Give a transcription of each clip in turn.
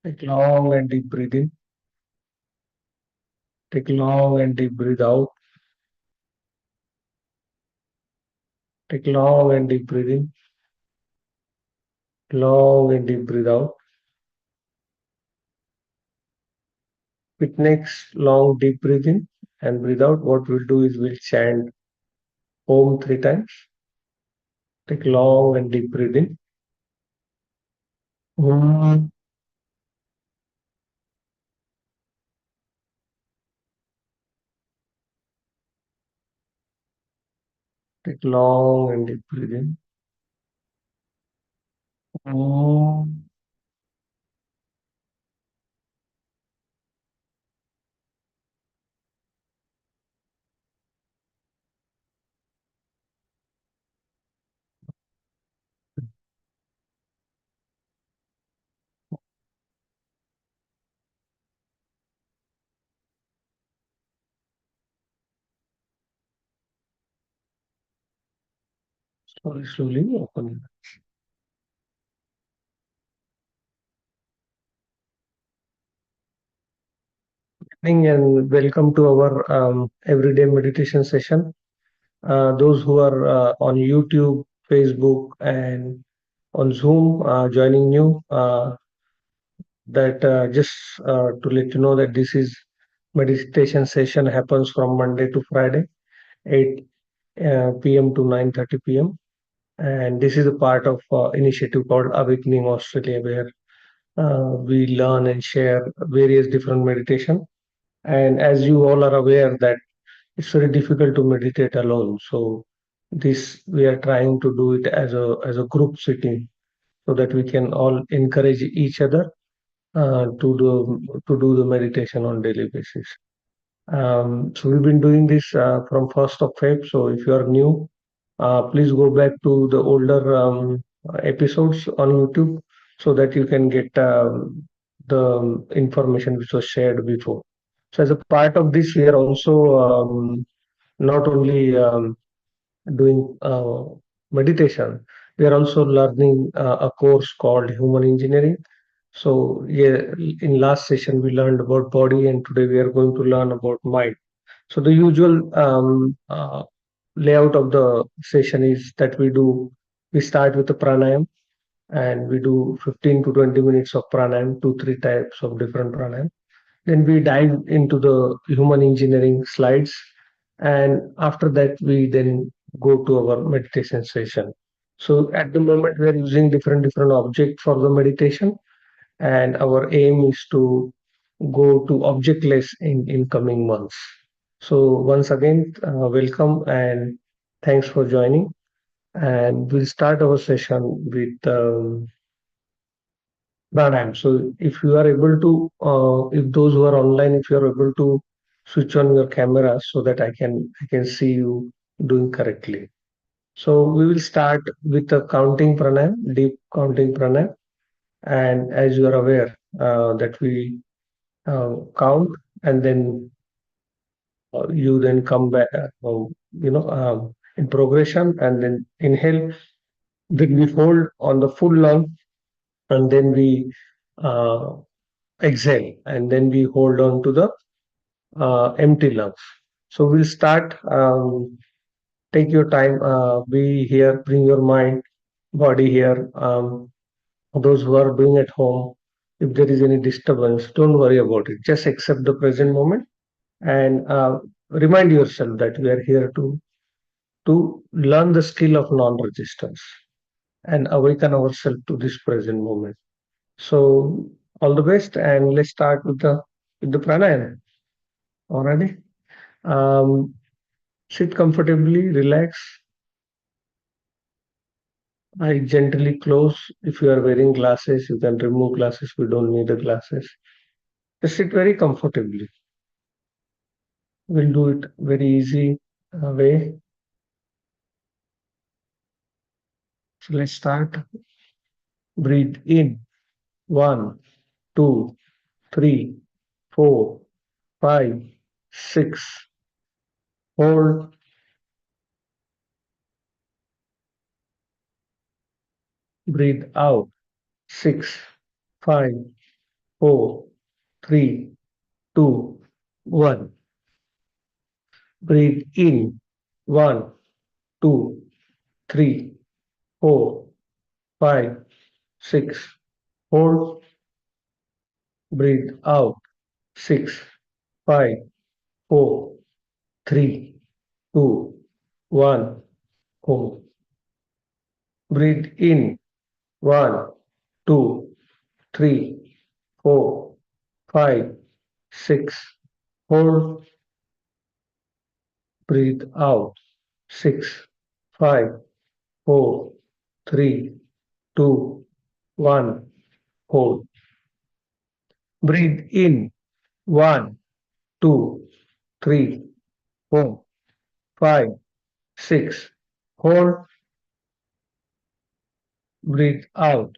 Take long and deep breath in. Take long and deep breath out. Take long and deep breath in. Long and deep breath out. With next long deep breath in and breathe out, what we'll do is we'll chant Om three times. Take long and deep breath in. Om. Take long and deep breath in. Om. Slowly, slowly open. Evening and welcome to our everyday meditation session. Those who are on YouTube, Facebook, and on Zoom joining new, that just to let you know that this is meditation session happens from Monday to Friday, 8 p.m. to 9:30 p.m. And this is a part of initiative called Awakening Australia, where we learn and share various different meditation. And as you all are aware that it's very difficult to meditate alone. So this we are trying to do it as a group sitting so that we can all encourage each other to do the meditation on daily basis. So we've been doing this from 1st of Feb. So if you are new, please go back to the older episodes on YouTube so that you can get the information which was shared before. So as a part of this, we are also not only doing meditation, we are also learning a course called Human Engineering. So yeah, in last session we learned about body, and today we are going to learn about mind. So the usual layout of the session is that we start with the pranayam, and we do 15 to 20 minutes of pranayam, two, three types of different pranayam. Then we dive into the human engineering slides, and after that we then go to our meditation session. So at the moment we are using different objects for the meditation, and our aim is to go to objectless in coming months. So once again, welcome and thanks for joining. And we'll start our session with pranayam. So if you are able to, if those who are online, if you are able to switch on your camera so that I can see you doing correctly. So we will start with the counting pranayam, deep counting pranayam. And as you are aware, that we count and then you then come back, in progression and then inhale. Then we hold on the full lung and then we uh, exhale and then we hold on to the empty lungs. So we'll start. Take your time. Be here. Bring your mind, body here. Those who are doing at home, if there is any disturbance, don't worry about it. Just accept the present moment and remind yourself that we are here to learn the skill of non-resistance and awaken ourselves to this present moment. So all the best, and let's start with the pranayama. Already, um, sit comfortably, relax. I gently close. If you are wearing glasses, you can remove glasses. We don't need the glasses. Just sit very comfortably. We'll do it very easy way. So let's start. Breathe in. One, two, three, four, five, six. Hold. Breathe out. Six, five, 4, 3, 2, 1. Breathe in. 1, 2, 3, 4, 5, 6. Hold. Breathe out. 6, 5, 4, 3, 2, 1. Hold. Breathe in. 1, 2, 3, 4, 5, 6. Hold. Breathe out. 6, 5, 4, 3, 2, 1. Hold. Breathe in. 1, 2, 3, 4, 5, 6. Hold. Breathe out.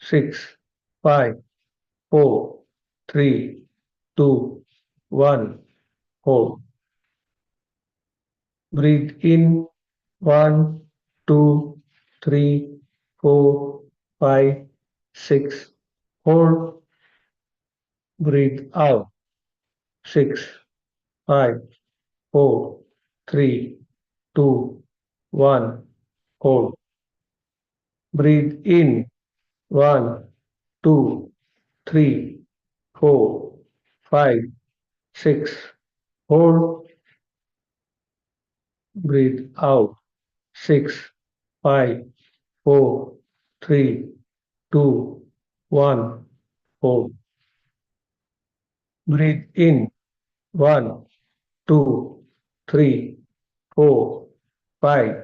6, 5, 4, 3, 2, 1. Hold. Breathe in. 1, 2, 3, 4, 5, 6. Hold. Breathe out. 6, 5, 4, 3, 2, 1. Hold. Breathe in. 1, 2, 3, 4, 5, 6. Hold. Breathe out. 6, 5, 4, 3, 2, 1. Hold. Breathe in. 1, 2, 3, 4, 5,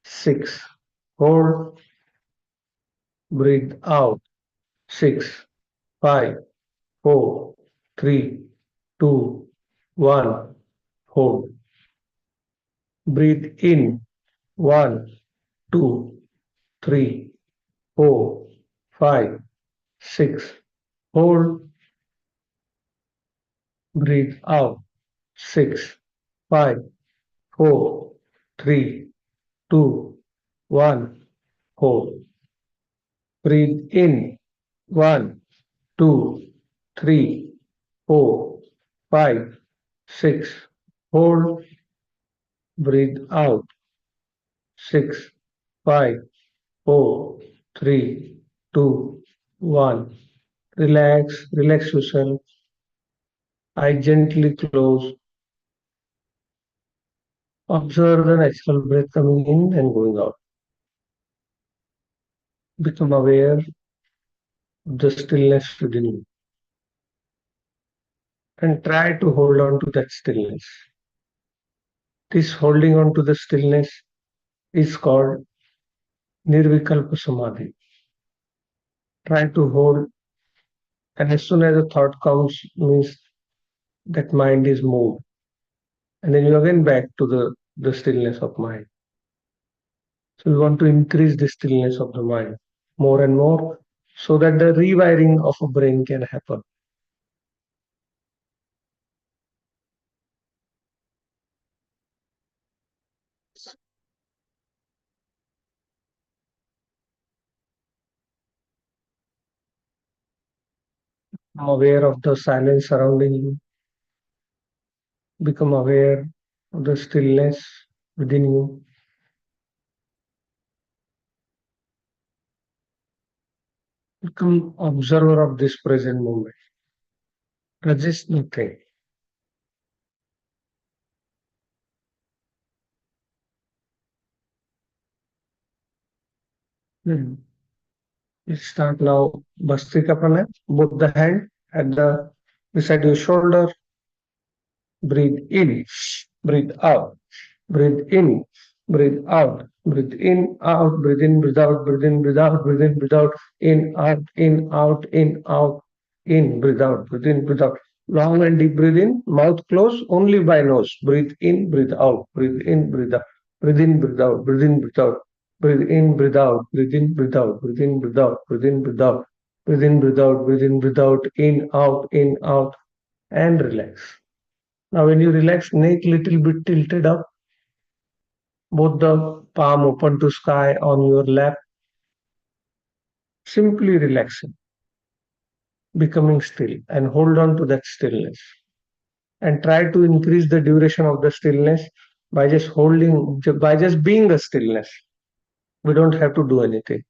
6. Hold. Breathe out. 6, 5, 4, 3, 2, 1. Hold. Breathe in. 1, 2, 3, 4, 5, 6. Hold. Breathe out. 6, 5, 4, 3, 2, 1. Hold. Breathe in. 1, 2, 3, 4, 5, 6. Hold. Breathe out. 6, 5, 4, 3, 2, 1. Relax, relax yourself. I gently close. Observe the natural breath coming in and going out. Become aware of the stillness within you and try to hold on to that stillness. This holding on to the stillness is called Nirvikalpa Samadhi. Try to hold, and as soon as a thought comes, means that mind is moved. And then you again back to the stillness of mind. So we want to increase the stillness of the mind more and more so that the rewiring of a brain can happen. Become aware of the silence surrounding you. Become aware of the stillness within you. Become observer of this present moment. Resist nothing. Hmm. Let's start now. Bhastrika Pranayam. Both the hand at the beside your shoulder. Breathe in. Breathe out. Breathe in. Breathe out. Breathe in, out, breathe in, breathe out, breathe in, breathe out, breathe in, breathe out, in, out, in, out, in, out, in, breathe out, breathe in, breathe out. Long and deep breathe in, mouth closed, only by nose. Breathe in, breathe out, breathe in, breathe out, breathe in, breathe out, breathe in, breathe out, breathe in, breathe out, breathe in, breathe out, breathe in, breathe out, breathe in, breathe out, breathe in, breathe out, breathe in, breathe out, in, out, and relax. Now, when you relax, neck little bit tilted up, both the palm open to sky on your lap, simply relaxing. becoming still, and hold on to that stillness. And try to increase the duration of the stillness by just by just being the stillness. We don't have to do anything.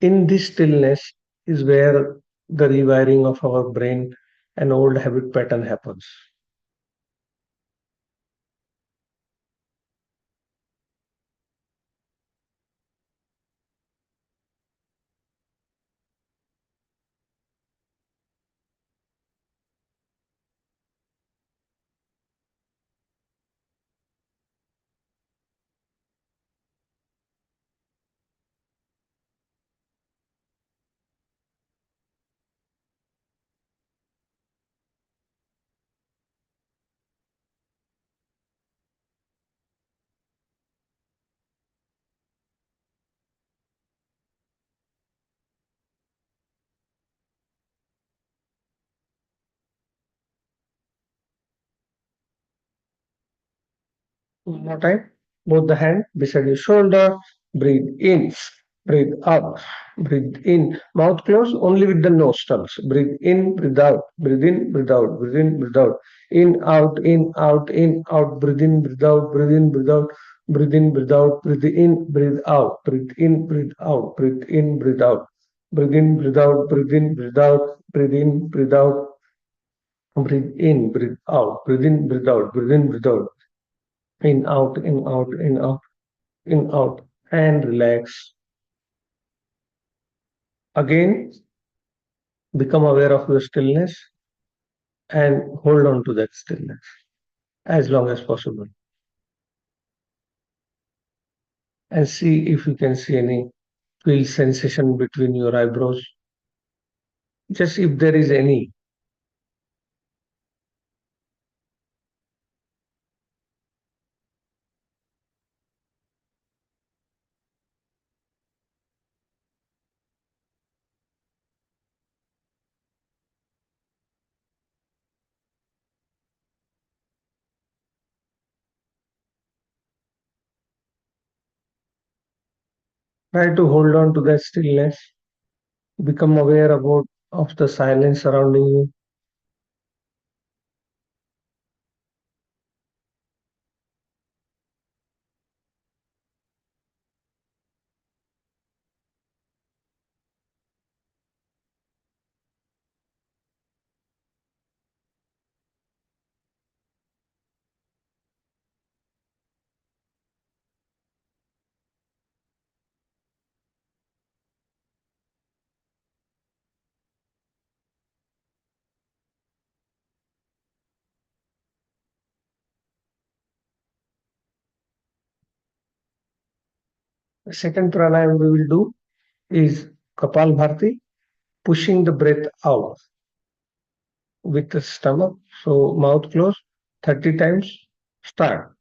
In this stillness is where the rewiring of our brain and old habit pattern happens. One more time. Both the hand beside your shoulder. Breathe in. Breathe out. Breathe in. Mouth closed only with the nostrils. Breathe in, breathe out. Breathe in, breathe out. Breathe in, breathe out. In, out, in, out, in, out. Breathe in, breathe out. Breathe in, breathe out. Breathe in, breathe out. Breathe in, breathe out. Breathe in, breathe out. Breathe in, breathe out. Breathe in, breathe out. Breathe in, breathe out. Breathe in, breathe out. Breathe in, breathe out. Breathe in, breathe out. Breathe in, breathe out. In, out, in, out, in, out, in, out, and relax. Again, become aware of your stillness and hold on to that stillness as long as possible. And see if you can see any feel sensation between your eyebrows. Just if there is any, try to hold on to that stillness. Become aware about of the silence surrounding you. The second pranayam we will do is Kapal Bharti, pushing the breath out with the stomach. So mouth closed 30 times. Start.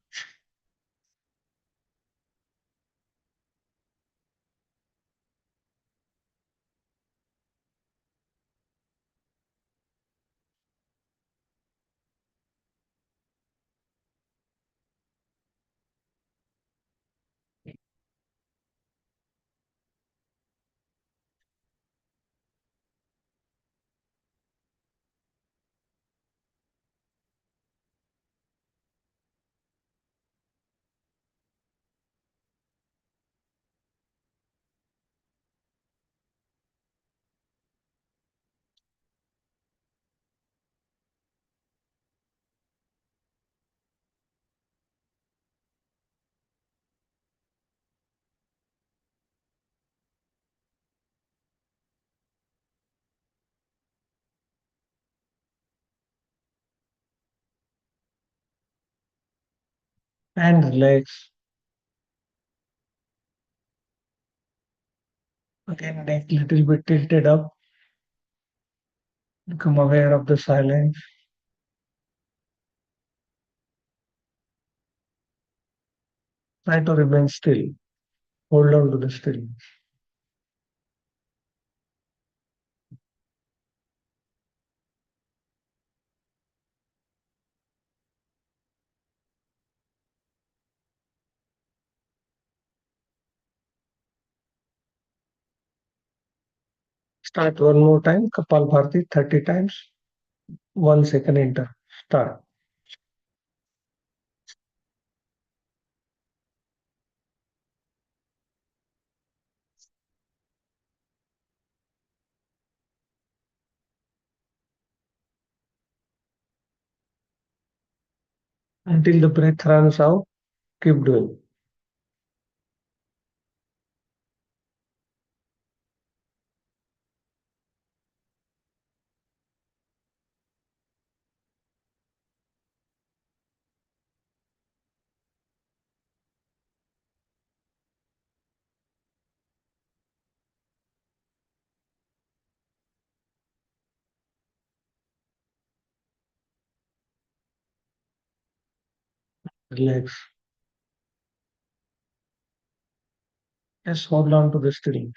And relax. Again, neck little bit tilted up. Become aware of the silence. Try to remain still. Hold on to the stillness. Start one more time. Kapalbhati 30 times. 1 second enter. Start. Until the breath runs out, keep doing. Relax. Just hold on to the stillness.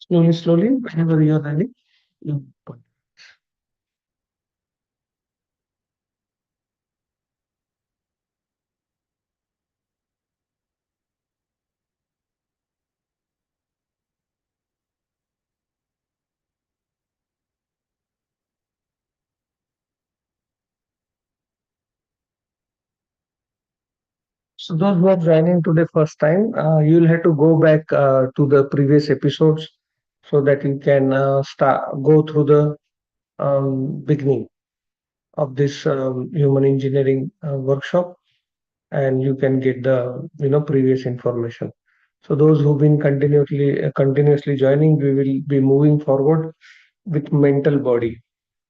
Slowly, slowly, whenever you're ready, you put. So those who are joining today first time, you'll have to go back to the previous episodes so that you can start go through the beginning of this human engineering workshop, and you can get the previous information. So those who've been continuously joining, we will be moving forward with mental body.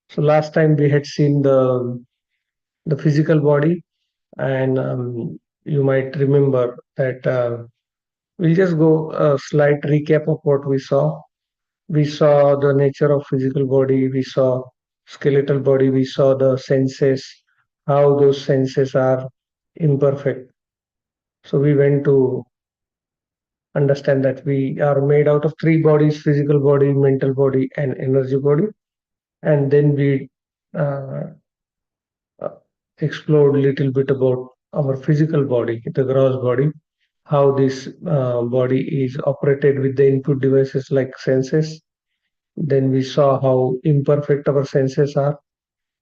So last time we had seen the physical body, and you might remember that we'll just go a slight recap of what we saw. We saw the nature of physical body, we saw skeletal body, we saw the senses, how those senses are imperfect. So we went to understand that we are made out of three bodies: physical body, mental body, and energy body. And then we uh, uh, explored a little bit about our physical body, the gross body, how this body is operated with the input devices like senses. Then we saw how imperfect our senses are,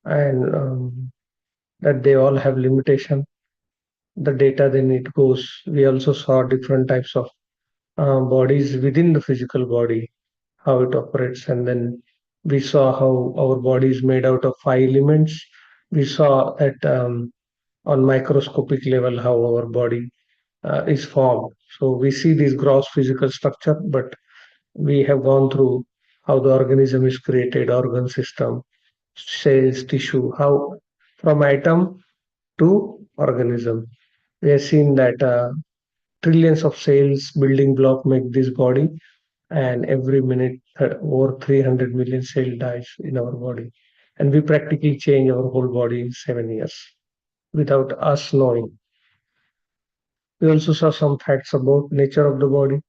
and that they all have limitation. The data then it goes. We also saw different types of bodies within the physical body, how it operates, and then we saw how our body is made out of five elements. We saw that on microscopic level how our body is formed. So we see this gross physical structure, but we have gone through how the organism is created, organ system, cells, tissue, how from atom to organism. We have seen that trillions of cells, building block make this body, and every minute over 300 million cell dies in our body. And we practically change our whole body in 7 years without us knowing. We also saw some facts about nature of the body,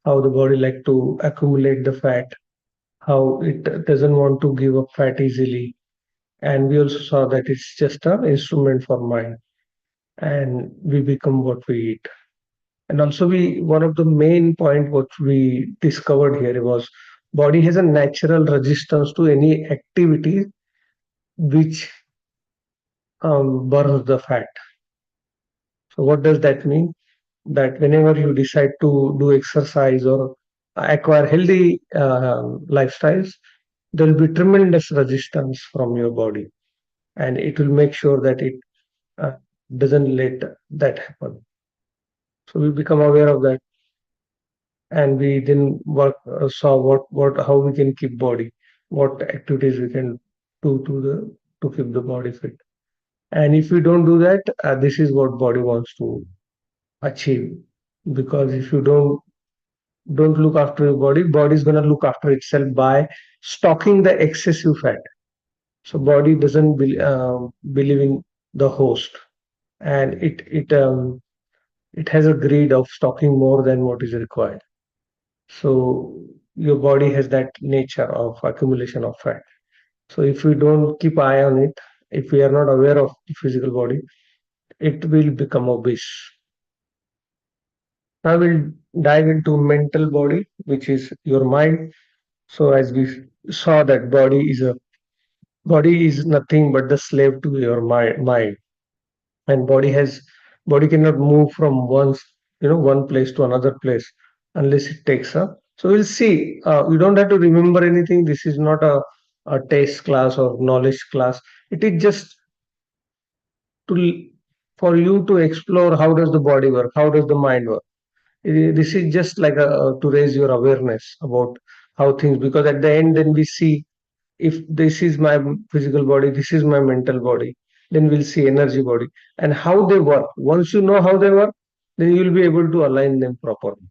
how the body like to accumulate the fat, how it doesn't want to give up fat easily. And we also saw that it's just an instrument for mind, and we become what we eat. And also we one of the main point what we discovered here was body has a natural resistance to any activity which burns the fat. So what does that mean? That whenever you decide to do exercise or acquire healthy lifestyles, there will be tremendous resistance from your body, and it will make sure that it uh, doesn't let that happen. So we become aware of that, and we then work saw what how we can keep body, what activities we can do to keep the body fit. And if we don't do that, this is what body wants to achieve. Because if you don't look after your body, body is going to look after itself by stocking the excessive fat. So body doesn't believe in the host, and it has a greed of stocking more than what is required. So your body has that nature of accumulation of fat. So if we don't keep eye on it, if we are not aware of the physical body, it will become obese. Now we'll dive into mental body, which is your mind. So as we saw that body is nothing but the slave to your mind, and body cannot move from one place to another place unless it takes a. So we'll see. You don't have to remember anything. This is not a test class or knowledge class. It is just to for you to explore how does the body work, how does the mind work. This is just like to raise your awareness about how things, because at the end then we see if this is my physical body, this is my mental body, then we'll see energy body and how they work. Once you know how they work, then you'll be able to align them properly.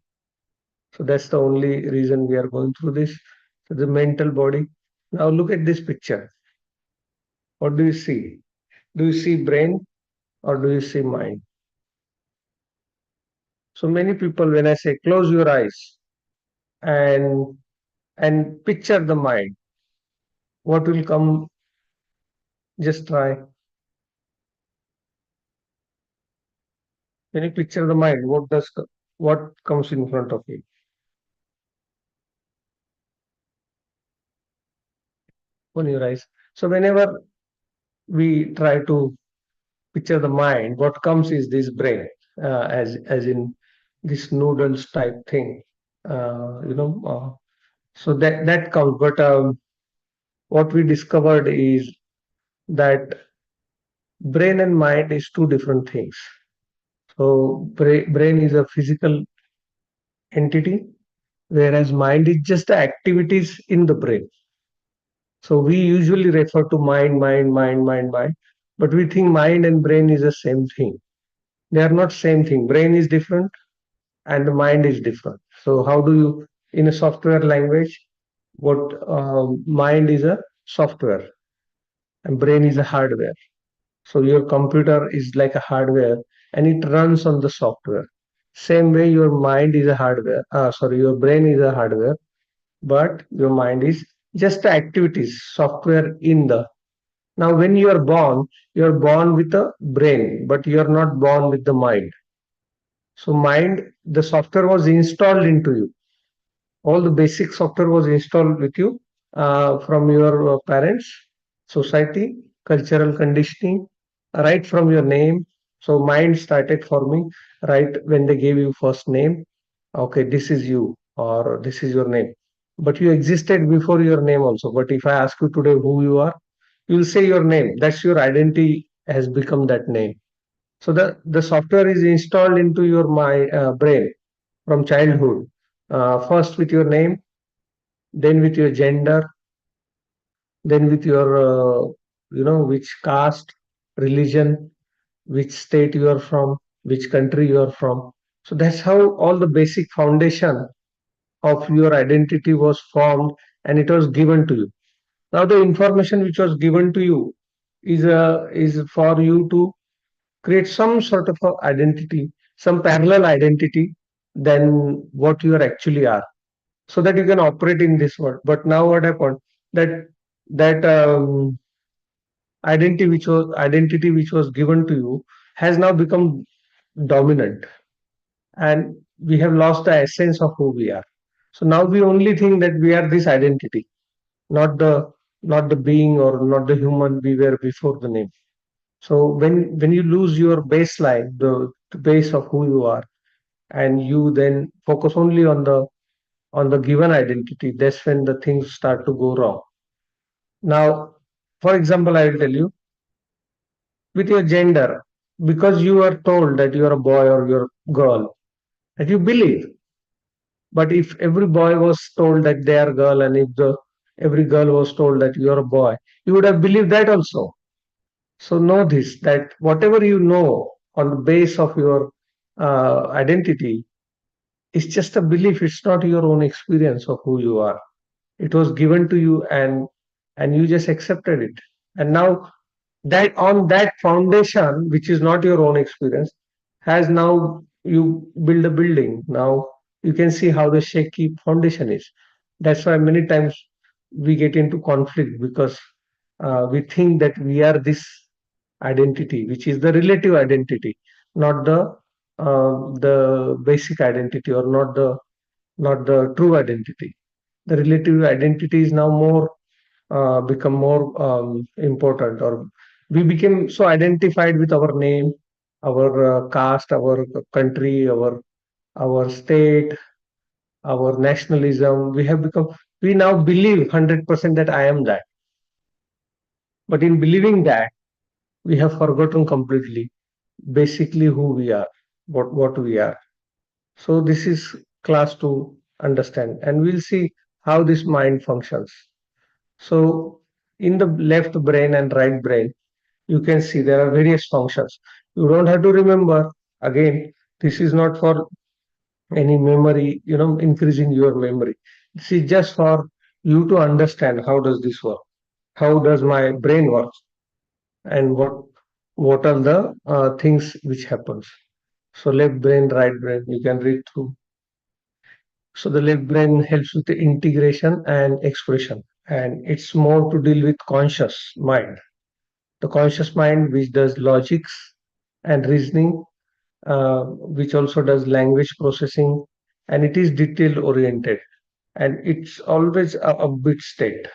So that's the only reason we are going through this. So the mental body. Now look at this picture. What do you see? Do you see brain or do you see mind? So many people, when I say close your eyes and picture the mind, what will come? Just try. When you picture the mind, what comes in front of you? Open your eyes. So whenever we try to picture the mind, what comes is this brain, as in this noodles type thing. So that comes. But what we discovered is that brain and mind is two different things. So brain is a physical entity, whereas mind is just the activities in the brain. So we usually refer to mind, but we think mind and brain is the same thing. They are not same thing. Brain is different and the mind is different. So how do you, in a software language, what mind is a software and brain is a hardware. So your computer is like a hardware and it runs on the software. Same way your mind is a hardware. Sorry, your brain is a hardware, but your mind is just the activities, software in the. Now, when you are born with a brain, but you are not born with the mind. So, mind, the software was installed into you. All the basic software was installed with you from your parents, society, cultural conditioning, right from your name. So, mind started forming right when they gave you first name. Okay, this is you, or this is your name. But you existed before your name also. But if I ask you today who you are, you'll say your name. That's your identity has become that name. So the software is installed into your brain from childhood. First with your name, then with your gender, then with your which caste, religion, which state you are from, which country you are from. So that's how all the basic foundation of your identity was formed, and it was given to you. Now the information which was given to you is for you to create some sort of a identity, some parallel identity than what you are actually are, so that you can operate in this world. But now what happened, that that identity which was given to you has now become dominant, and we have lost the essence of who we are. So now we only think that we are this identity, not the being or not the human we were before the name. So when you lose your baseline, the base of who you are, and you then focus only on on the given identity, that's when the things start to go wrong. Now, for example, I will tell you with your gender, because you are told that you are a boy or you're a girl, that you believe. But if every boy was told that they are girl, and if the every girl was told that you are a boy, you would have believed that also. So know this, that whatever you know on the base of your identity is just a belief. It's not your own experience of who you are. It was given to you, and you just accepted it. And now that on that foundation, which is not your own experience, has now you build a building. Now you can see how the shaky foundation is. That's why many times we get into conflict, because we think that we are this identity, which is the relative identity, not the basic identity, or not the true identity. The relative identity is now more become more important, or we became so identified with our name, our caste, our country, our state, our nationalism. We now believe 100% that I am that. But in believing that, we have forgotten completely basically who we are, what we are. So this is class to understand, and we'll see how this mind functions. So in the left brain and right brain, you can see there are various functions. You don't have to remember. Again, this is not for any memory, increasing your memory. This is just for you to understand how does this work, how does my brain work, and what are the things which happens. So left brain, right brain, you can read through. So the left brain helps with the integration and expression, and it's more to deal with conscious mind. The conscious mind, which does logics and reasoning, which also does language processing, and it is detail oriented, and it's always a bit state.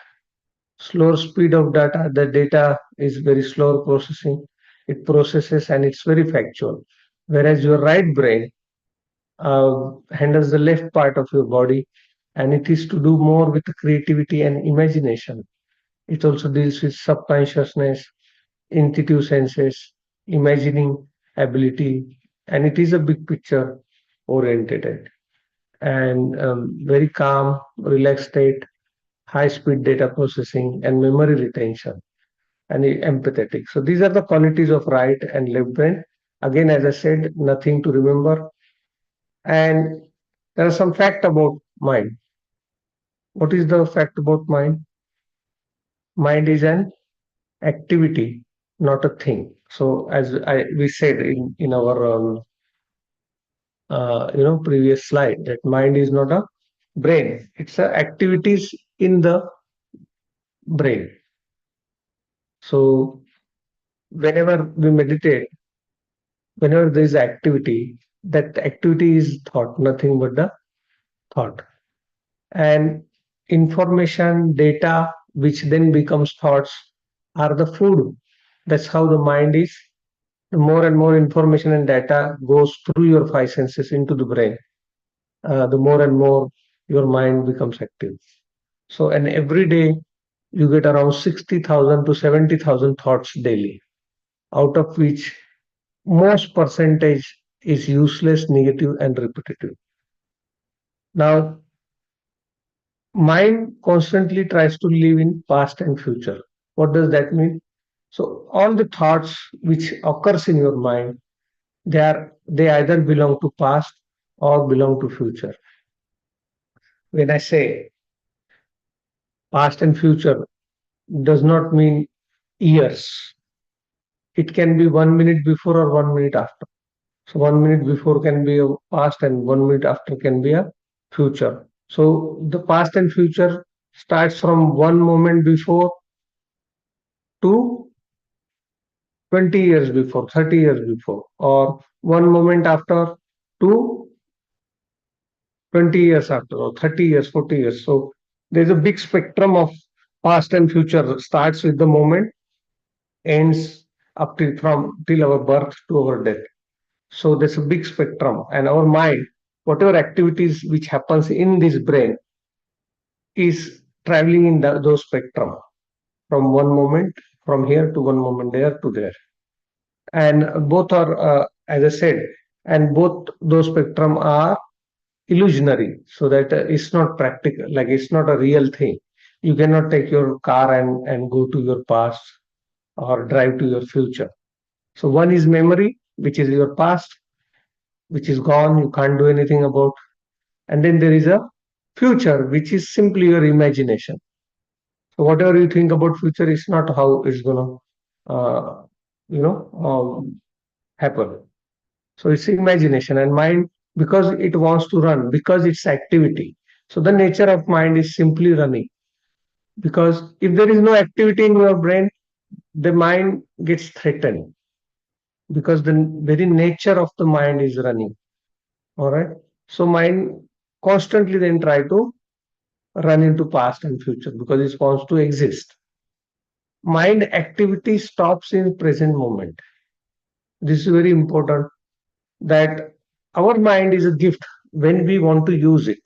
Slower speed of data, the data is very slow processing. It processes and it's very factual. Whereas your right brain handles the left part of your body, and it is to do more with the creativity and imagination. It also deals with subconsciousness, intuitive senses, imagining ability, and it is a big picture oriented, and very calm, relaxed state, high speed data processing, and memory retention, and empathetic. So these are the qualities of right and left brain. Again, as I said, nothing to remember. And there are some fact about mind. What is the fact about mind? Mind is an activity, not a thing. So as we said in our previous slide, that mind is not a brain. It's a activities in the brain. So whenever we meditate, whenever there is activity, that activity is thought, nothing but the thought. And information, data, which then becomes thoughts, are the food. That's how the mind is. The more and more information and data goes through your five senses into the brain, the more and more your mind becomes active. So, and every day you get around 60,000 to 70,000 thoughts daily, out of which most percentage is useless, negative, and repetitive. Now, mind constantly tries to live in past and future. What does that mean? So all the thoughts which occurs in your mind, they either belong to past or belong to future. When I say past and future, does not mean years. It can be 1 minute before or 1 minute after. So 1 minute before can be a past, and 1 minute after can be a future. So the past and future starts from one moment before to 20 years before, 30 years before, or one moment after to 20 years after, or 30 years, 40 years. So there's a big spectrum of past and future. Starts with the moment, ends up till our birth to our death. So there's a big spectrum, and our mind. whatever activities which happens in this brain is traveling in those spectrum from one moment from here to one moment there to there, and both are as I said, and both those spectrum are illusionary, so that it's not practical, like it's not a real thing. You cannot take your car and go to your past or drive to your future. So one is memory, which is your past, which is gone, you can't do anything about. And then there is a future, which is simply your imagination. So whatever you think about future is not how it's gonna, you know, happen. So it's imagination and mind, because it wants to run, because it's activity. So the nature of mind is simply running. Because if there is no activity in your brain, the mind gets threatened, because the very nature of the mind is running. All right. So mind constantly then try to run into past and future because it wants to exist. Mind activity stops in present moment. This is very important, that our mind is a gift when we want to use it.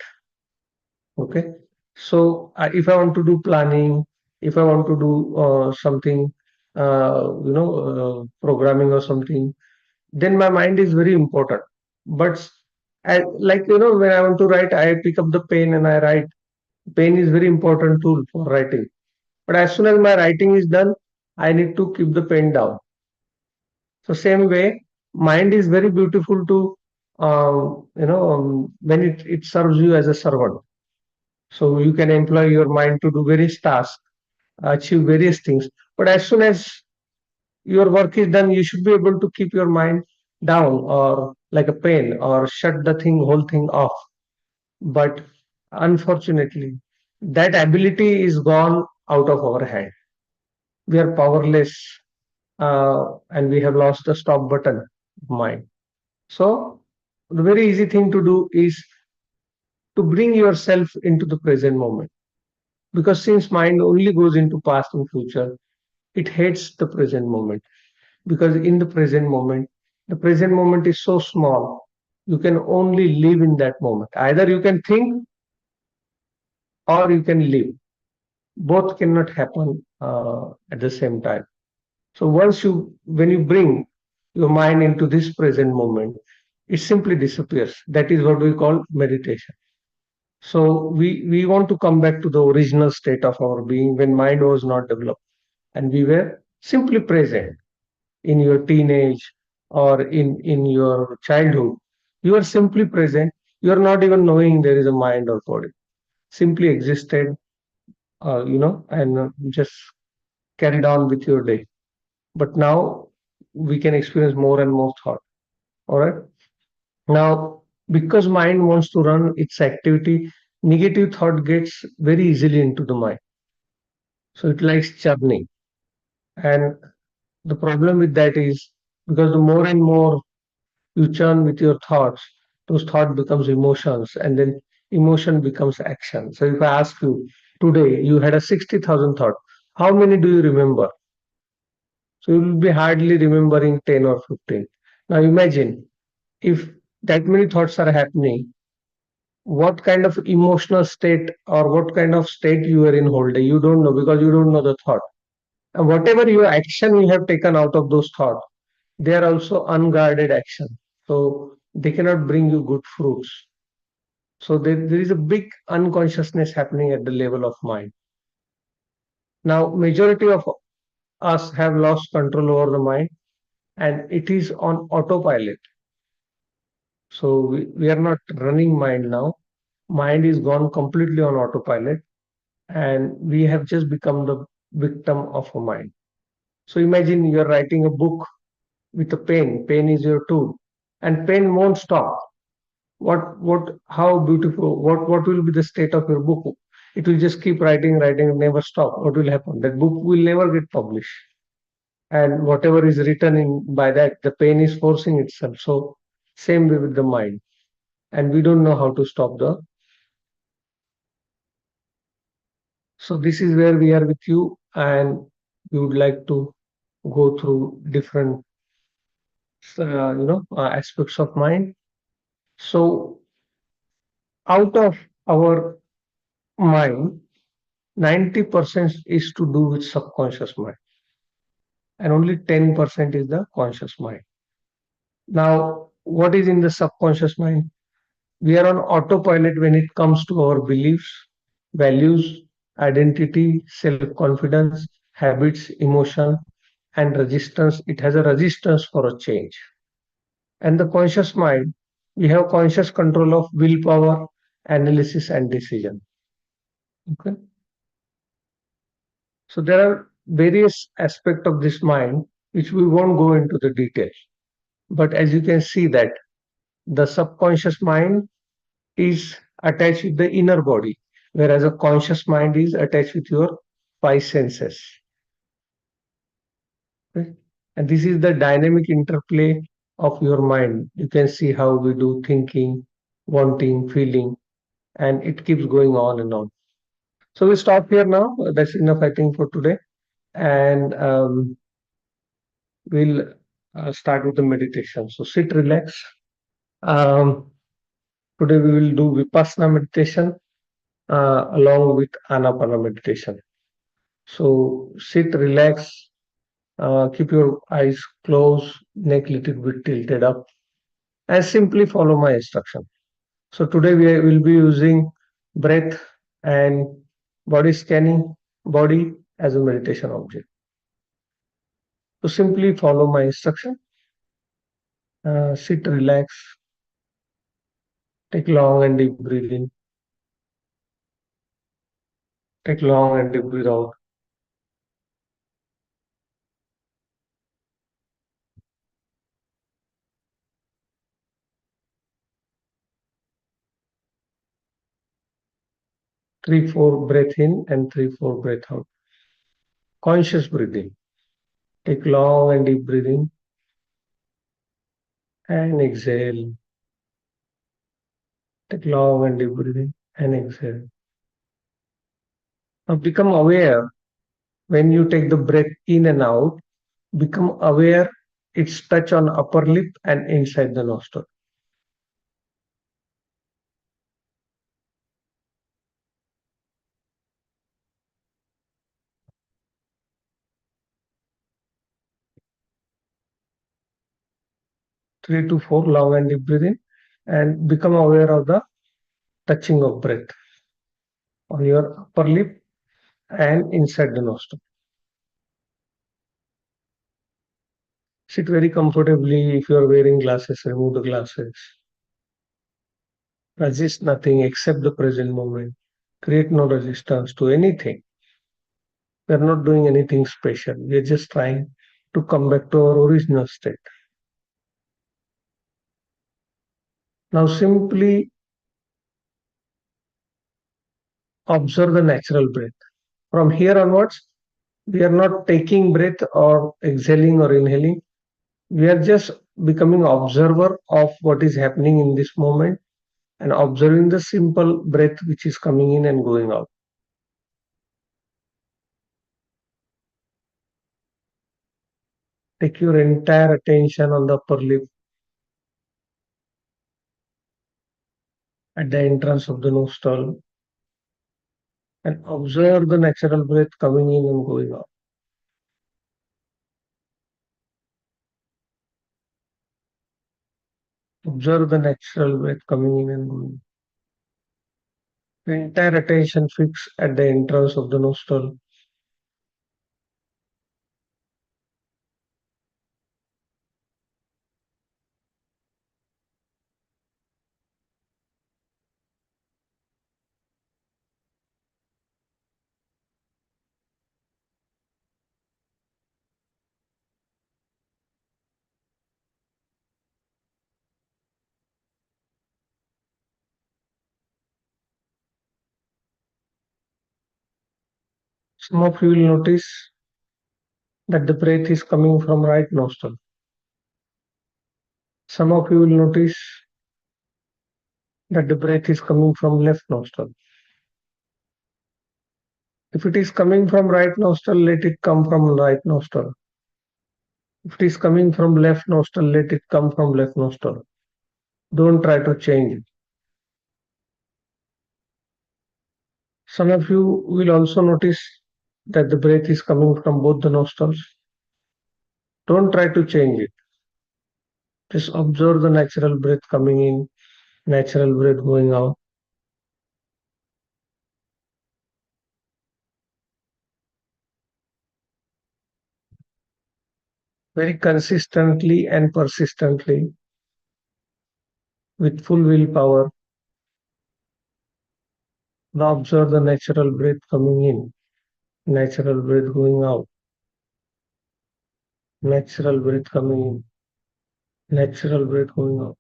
Okay. So if I want to do planning, if I want to do something, programming or something, then my mind is very important. But like, when I want to write, I pick up the pen and I write. Pen is very important tool for writing. But as soon as my writing is done, I need to keep the pen down. So same way, mind is very beautiful to, when it serves you as a servant. So you can employ your mind to do various tasks, achieve various things. But as soon as your work is done, you should be able to keep your mind down, or like a pen, or shut the whole thing off. But unfortunately, that ability is gone out of our hand. We are powerless, and we have lost the stop button of mind. So the very easy thing to do is to bring yourself into the present moment. Because since mind only goes into past and future, it hates the present moment. Because in the present moment is so small, you can only live in that moment. Either you can think or you can live. Both cannot happen at the same time. So when you bring your mind into this present moment, it simply disappears. That is what we call meditation. So we want to come back to the original state of our being when mind was not developed and we were simply present in your teenage or in your childhood. You are simply present. You are not even knowing there is a mind or body. Simply existed, and just carried on with your day. But now we can experience more and more thought. All right. Now, because mind wants to run its activity, negative thought gets very easily into the mind. So it likes churning. And the problem with that is, because the more and more you churn with your thoughts, those thoughts becomes emotions, and then emotion becomes action. So if I ask you today, you had a 60,000 thought, how many do you remember? So you will be hardly remembering 10 or 15. Now imagine if that many thoughts are happening, what kind of emotional state or what kind of state you are in whole day, you don't know, because you don't know the thought. And whatever your action you have taken out of those thoughts, they are also unguarded action. So they cannot bring you good fruits. So there is a big unconsciousness happening at the level of mind. Now, majority of us have lost control over the mind, and it is on autopilot. So we are not running mind now. Mind is gone completely on autopilot, and we have just become the victim of a mind. So imagine you're writing a book with a pen. Pen is your tool, and pen won't stop. How beautiful, what will be the state of your book? It will just keep writing, never stop. What will happen? That book will never get published. And whatever is written in by that, the pen is forcing itself. So same way with the mind. And we don't know how to stop the. So this is where we are with you, and we would like to go through different aspects of mind. So Out of our mind, 90% is to do with subconscious mind, and only 10% is the conscious mind. Now, what is in the subconscious mind? We are on autopilot when it comes to our beliefs, values, identity, self confidence, habits, emotion, and resistance. It has a resistance for a change. And the conscious mind, we have conscious control of willpower, analysis, and decision. Okay. So there are various aspects of this mind which we won't go into the details. But as you can see that the subconscious mind is attached with the inner body, whereas a conscious mind is attached with your five senses. Okay? And this is the dynamic interplay of your mind. You can see how we do thinking, wanting, feeling, and it keeps going on and on. So we stop here now. That's enough, I think, for today. And we'll start with the meditation. So sit, relax. Um, Today we will do Vipassana meditation along with Anapana meditation. So sit, relax, keep your eyes closed, neck little bit tilted up, and simply follow my instruction. So today we will be using breath and body scanning body as a meditation object. So simply follow my instruction. Sit, relax, take long and deep breath in, take long and deep breath out. 3-4 breath in and 3-4 breath out. Conscious breathing. Take long and deep breathing and exhale. Take long and deep breathing and exhale. Now become aware when you take the breath in and out, become aware its touch on upper lip and inside the nostril. Three to four long and deep breathing and become aware of the touching of breath on your upper lip and inside the nostril. Sit very comfortably. If you are wearing glasses, remove the glasses. Resist nothing except the present moment. Create no resistance to anything. We are not doing anything special. We are just trying to come back to our original state. Now simply observe the natural breath. From here onwards, we are not taking breath or exhaling or inhaling. We are just becoming observer of what is happening in this moment and observing the simple breath which is coming in and going out. Take your entire attention on the upper lip at the entrance of the nostril and observe the natural breath coming in and going out. Observe the natural breath coming in and going. The entire attention fixed at the entrance of the nostril. Some of you will notice that the breath is coming from right nostril. Some of you will notice that the breath is coming from left nostril. If it is coming from right nostril, let it come from right nostril. If it is coming from left nostril, let it come from left nostril. Don't try to change it. Some of you will also notice that the breath is coming from both the nostrils. Don't try to change it. Just observe the natural breath coming in, natural breath going out. Very consistently and persistently, with full willpower. Now observe the natural breath coming in, natural breath going out, natural breath coming in, natural breath going out.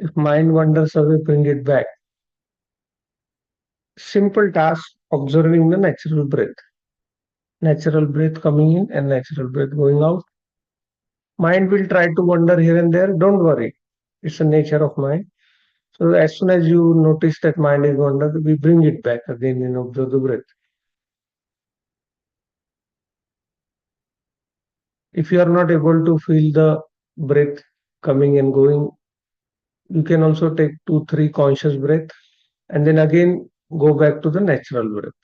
If mind wanders away, bring it back. Simple task, observing the natural breath coming in and natural breath going out. Mind will try to wander here and there. Don't worry. It's the nature of mind. So as soon as you notice that mind is wandered, we bring it back again and observe the breath. If you are not able to feel the breath coming and going, you can also take 2, 3 conscious breath and then again go back to the natural breath.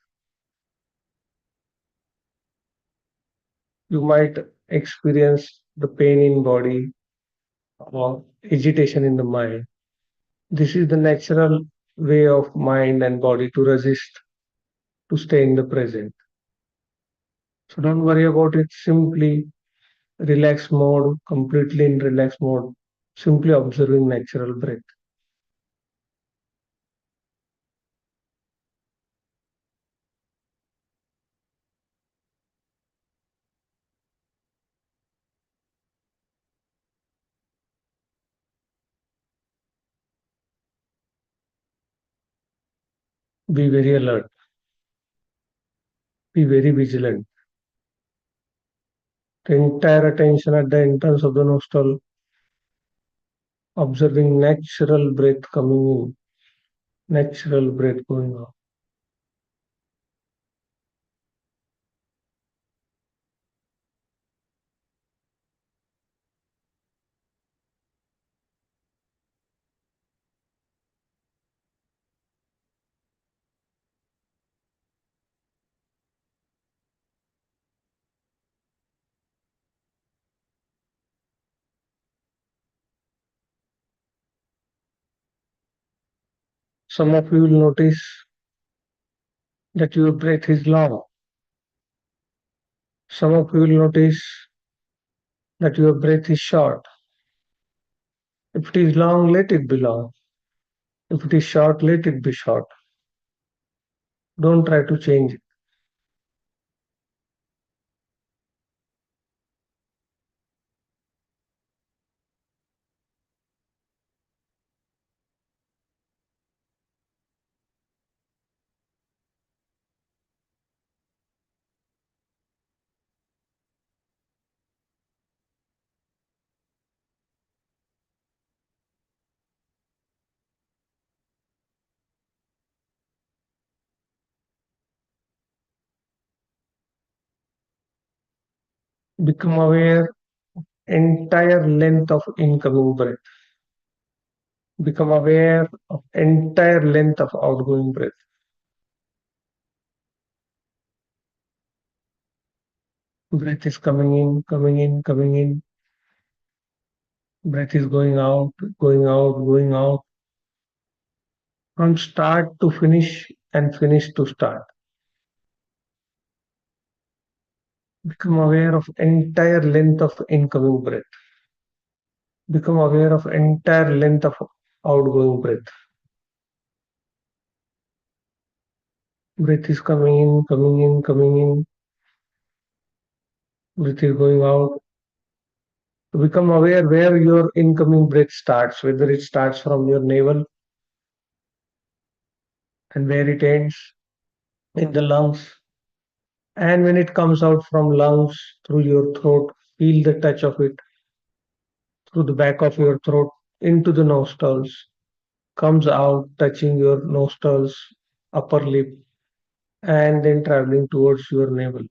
You might experience the pain in body or agitation in the mind. This is the natural way of mind and body to resist, to stay in the present. So don't worry about it. Simply relax mode, completely in relax mode, simply observing natural breath. Be very alert, be very vigilant. The entire attention at the entrance of the nostril, observing natural breath coming in, natural breath going out. Some of you will notice that your breath is long. Some of you will notice that your breath is short. If it is long, let it be long. If it is short, let it be short. Don't try to change it. Become aware entire length of incoming breath. Become aware of entire length of outgoing breath. Breath is coming in, coming in, coming in. Breath is going out, going out, going out. From start to finish and finish to start. Become aware of entire length of incoming breath. Become aware of entire length of outgoing breath. Breath is coming in, coming in, coming in. Breath is going out. Become aware where your incoming breath starts, whether it starts from your navel and where it ends in the lungs. And when it comes out from lungs through your throat, feel the touch of it through the back of your throat into the nostrils, comes out touching your nostrils, upper lip, and then traveling towards your navel.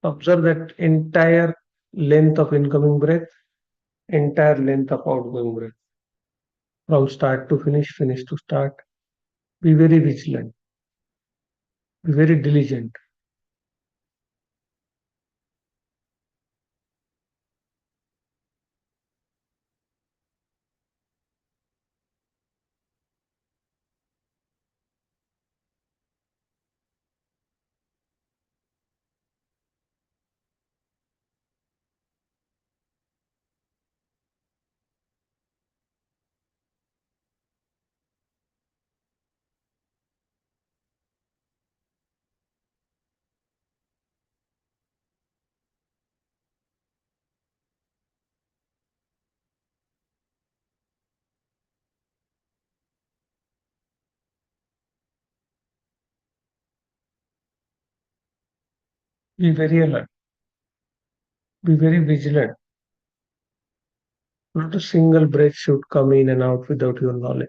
Observe that entire length of incoming breath, entire length of outgoing breath, from start to finish, finish to start. Be very vigilant, be very diligent. Be very alert, be very vigilant. Not a single breath should come in and out without your knowledge.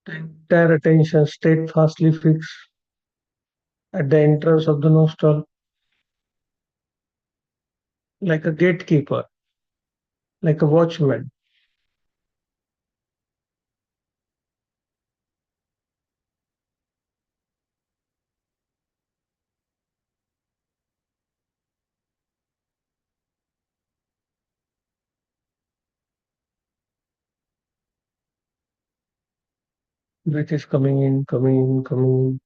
The entire attention steadfastly fixed at the entrance of the nostril, like a gatekeeper, like a watchman. Breath is coming in, coming in, coming in,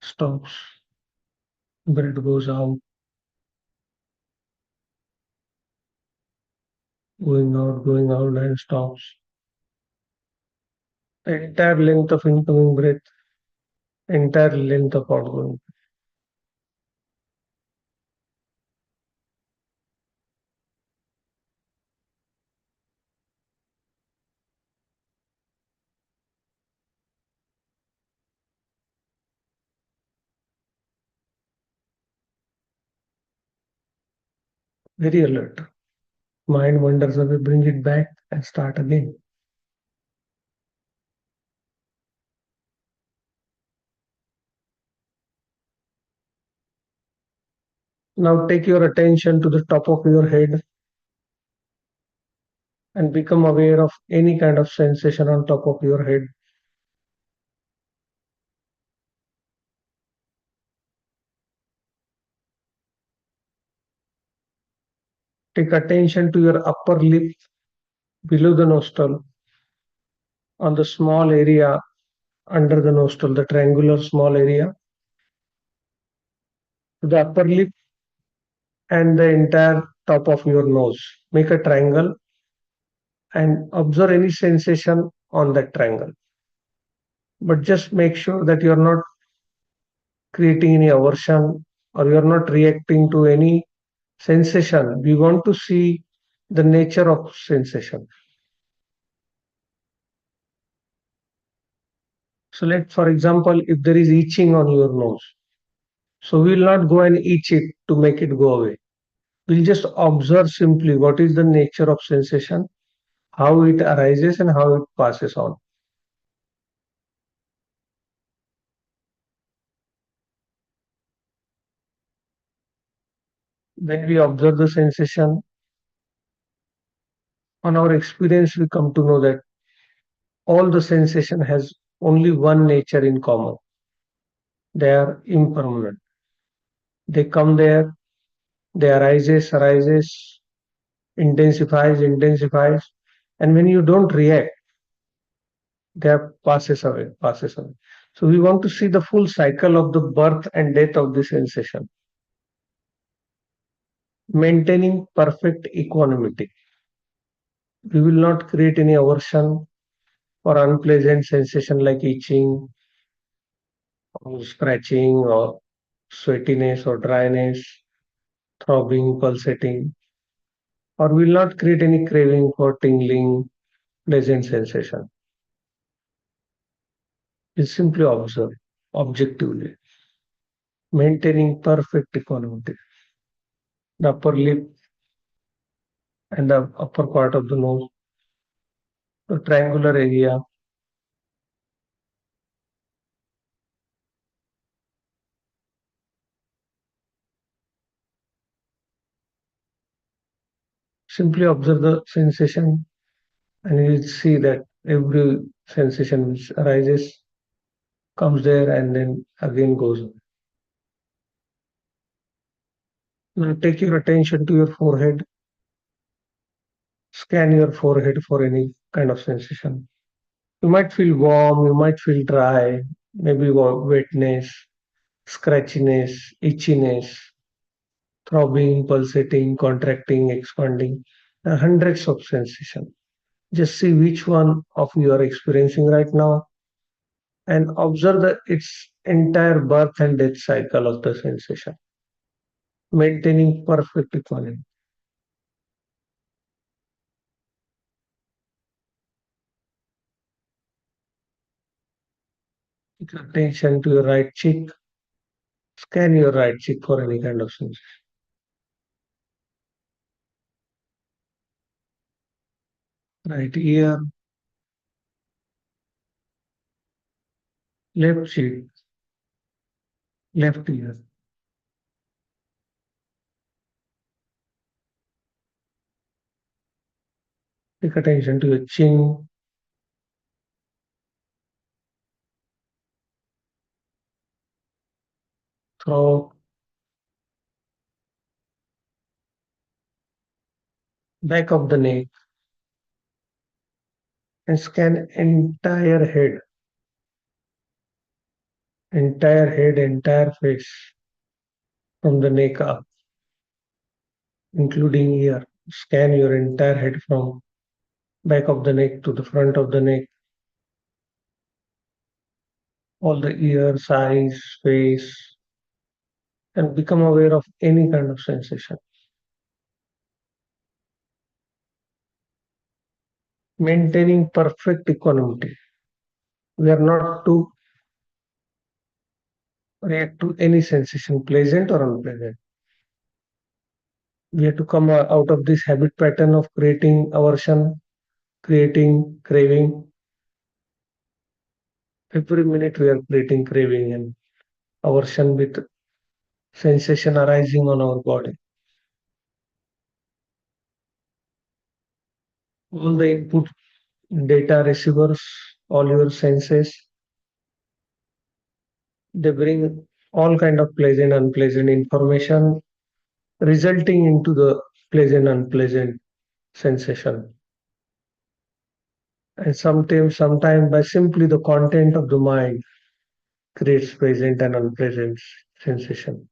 stops. Breath goes out, going out, and stops. The entire length of incoming breath, entire length of outgoing. Very alert. Mind wanders away, bring it back and start again. Now take your attention to the top of your head and become aware of any kind of sensation on top of your head. Take attention to your upper lip below the nostril on the small area under the nostril, the triangular small area, the upper lip and the entire top of your nose. Make a triangle and observe any sensation on that triangle. But just make sure that you're not creating any aversion or you're not reacting to any sensation. We want to see the nature of sensation. So let, for example, if there is itching on your nose, so we will not go and itch it to make it go away. We'll just observe simply what is the nature of sensation, how it arises and how it passes on. When we observe the sensation, on our experience, we come to know that all the sensation has only one nature in common. They are impermanent. They come there, they arises, intensifies, and when you don't react, they passes away. So we want to see the full cycle of the birth and death of the sensation, maintaining perfect equanimity. We will not create any aversion or unpleasant sensation like itching or scratching or sweatiness or dryness, throbbing, pulsating. or will not create any craving for tingling, pleasant sensation. You simply observe objectively, maintaining perfect equanimity. The upper lip and the upper part of the nose, the triangular area, simply observe the sensation and you will see that every sensation which arises comes there and then again goes away. Now take your attention to your forehead, scan your forehead for any kind of sensation. You might feel warm, you might feel dry, maybe wetness, scratchiness, itchiness, throbbing, pulsating, contracting, expanding. There are hundreds of sensations. Just see which one of you are experiencing right now and observe its entire birth and death cycle of the sensation, maintaining perfect equality. Pay attention to your right cheek, scan your right cheek for any kind of sensation. Right ear, left cheek, left ear. Take attention to your chin, throat, back of the neck, and scan entire head, entire face from the neck up, including ear. Scan your entire head from back of the neck to the front of the neck, all the ears, eyes, face, and become aware of any kind of sensation. Maintaining perfect equanimity. We are not to react to any sensation, pleasant or unpleasant. We have to come out of this habit pattern of creating aversion, creating craving. Every minute we are creating craving and aversion with sensation arising on our body. All the input data receivers, all your senses, they bring all kind of pleasant, unpleasant information, resulting into the pleasant, unpleasant sensation. And sometimes by simply the content of the mind creates pleasant and unpleasant sensation.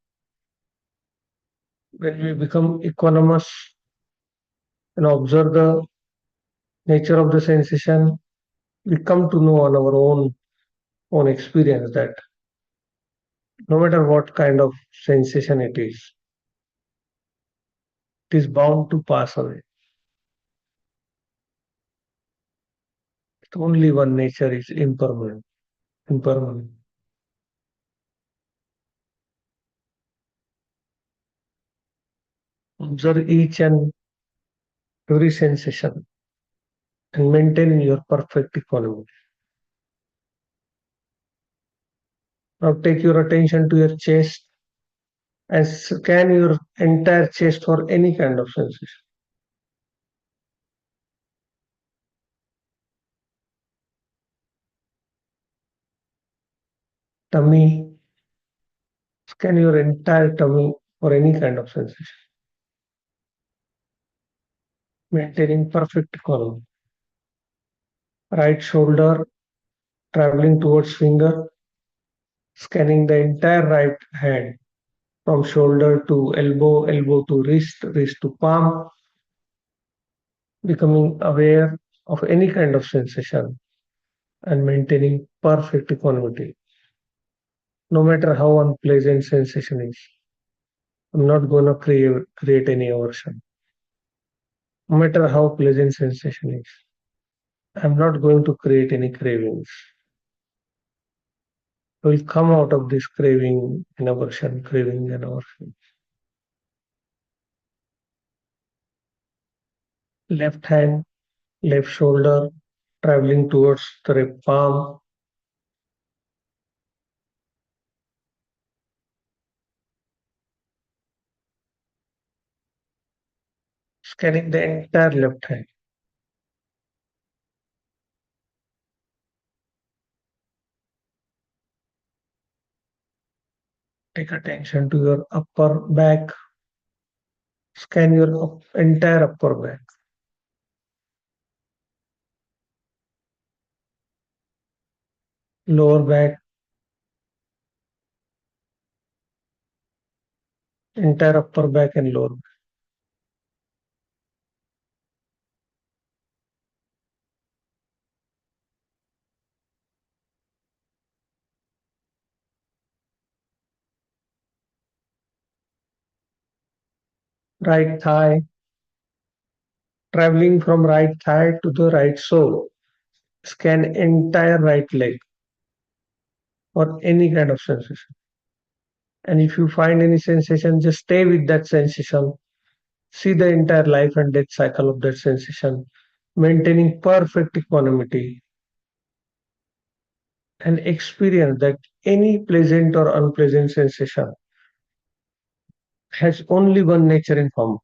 When we become equanimous and observe the nature of the sensation, we come to know on our own experience that no matter what kind of sensation it is bound to pass away. Only one nature is impermanent. Impermanent. Observe each and every sensation and maintain your perfect equanimity. Now take your attention to your chest and scan your entire chest for any kind of sensation. Tummy, scan your entire tummy for any kind of sensation. Maintaining perfect equanimity. Right shoulder traveling towards finger, scanning the entire right hand from shoulder to elbow, elbow to wrist, wrist to palm, becoming aware of any kind of sensation and maintaining perfect equanimity. No matter how unpleasant sensation is, I'm not going to create any aversion. no matter how pleasant sensation is. I'm not going to create any cravings. We'll come out of this craving and aversion, craving and aversion. Left hand, left shoulder, traveling towards the rib palm, scanning the entire left hand. Take attention to your upper back. Scan your entire upper back, lower back, entire upper back and lower back. Right thigh, traveling from right thigh to the right sole. Scan entire right leg for any kind of sensation. And if you find any sensation, just stay with that sensation. See the entire life and death cycle of that sensation, maintaining perfect equanimity and experience that any pleasant or unpleasant sensation has only one nature in form,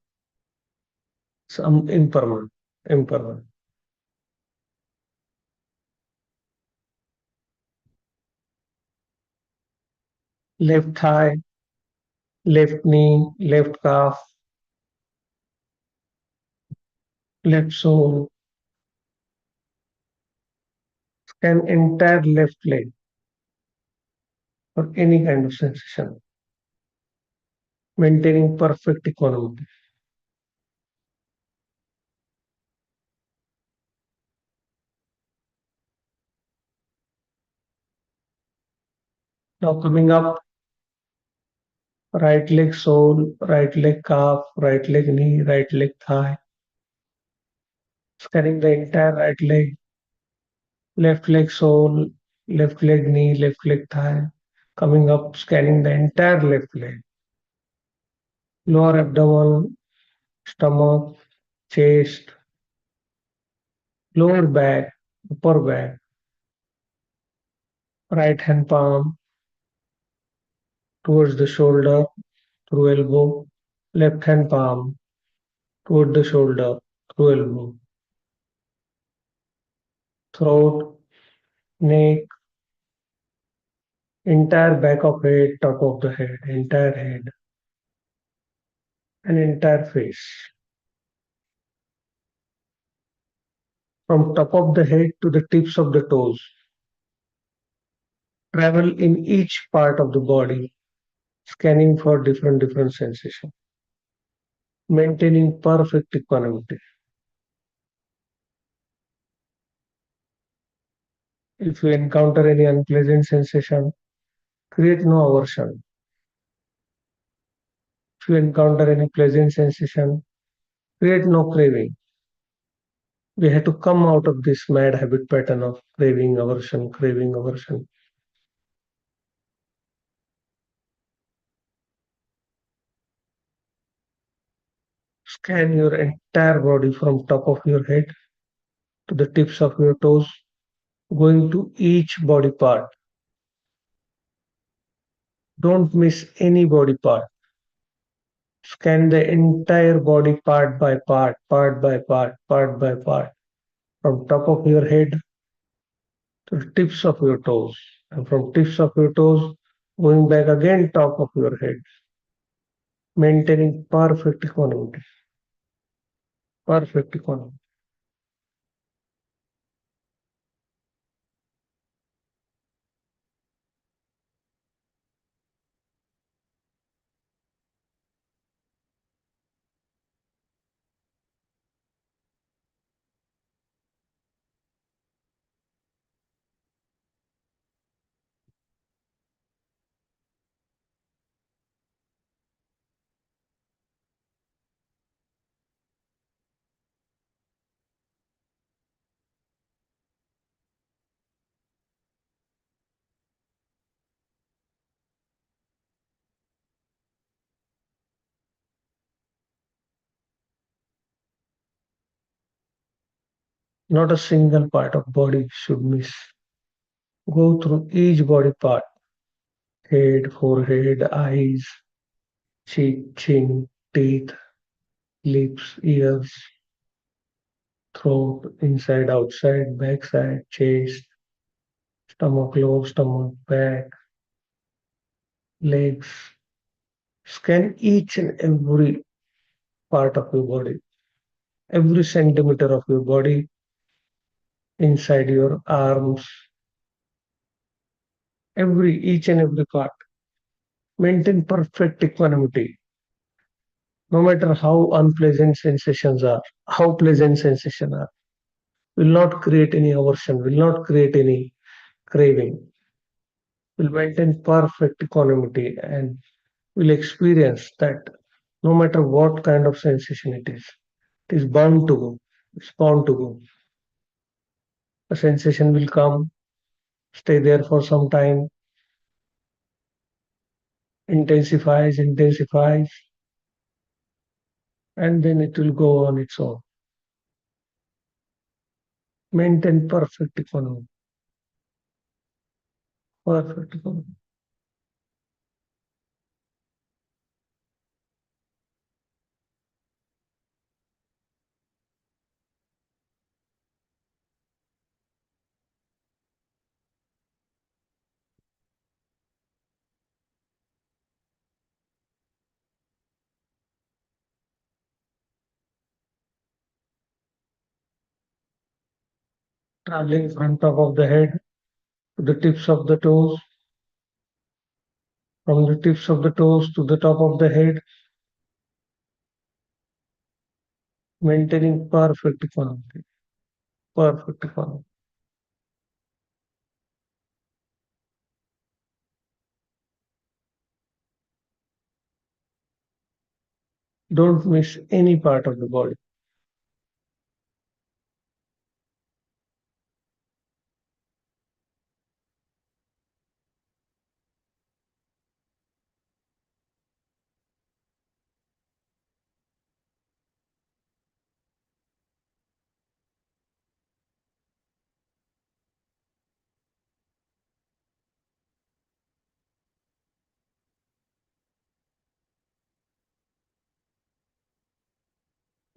some impermanent. Impermanent. Left thigh, left knee, left calf, left sole, scan entire left leg for any kind of sensation, maintaining perfect equanimity. Now coming up, right leg sole, right leg calf, right leg knee, right leg thigh, scanning the entire right leg, left leg sole, left leg knee, left leg thigh, coming up, scanning the entire left leg, lower abdomen, stomach, chest, lower back, upper back, right hand palm towards the shoulder through elbow, left hand palm toward the shoulder through elbow, throat, neck, entire back of head, top of the head, entire head, and entire face. From top of the head to the tips of the toes. Travel in each part of the body, scanning for different sensations, maintaining perfect equanimity. If you encounter any unpleasant sensation, create no aversion. If you encounter any pleasant sensation, create no craving. We have to come out of this mad habit pattern of craving, aversion, craving, aversion. Scan your entire body from top of your head to the tips of your toes, going to each body part. Don't miss any body part. Scan the entire body part by part, part by part, part by part, from top of your head to the tips of your toes, and from tips of your toes going back again top of your head, maintaining perfect equanimity. Perfect equanimity. Not a single part of body should miss. Go through each body part: head, forehead, eyes, cheek, chin, teeth, lips, ears, throat, inside, outside, backside, chest, stomach, lower stomach, back, legs. Scan each and every part of your body, every centimeter of your body, inside your arms, each and every part. Maintain perfect equanimity, no matter how unpleasant sensations are, how pleasant sensations are. Will not create any aversion, will not create any craving. Will maintain perfect equanimity and will experience that no matter what kind of sensation it is bound to go. It's bound to go. A sensation will come, stay there for some time, intensifies, and then it will go on its own. Maintain perfect economy. Perfect economy. Traveling from top of the head to the tips of the toes, from the tips of the toes to the top of the head, maintaining perfect economy. Perfect economy. Don't miss any part of the body.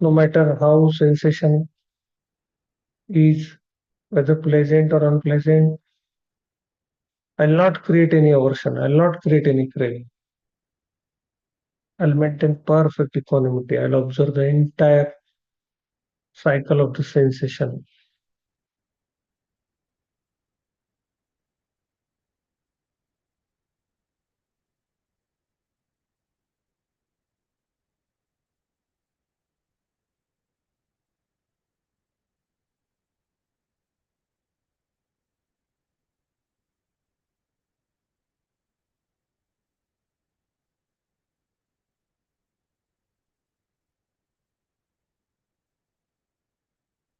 No matter how sensation is, whether pleasant or unpleasant, I'll not create any aversion. I'll not create any craving. I'll maintain perfect equanimity. I'll observe the entire cycle of the sensation.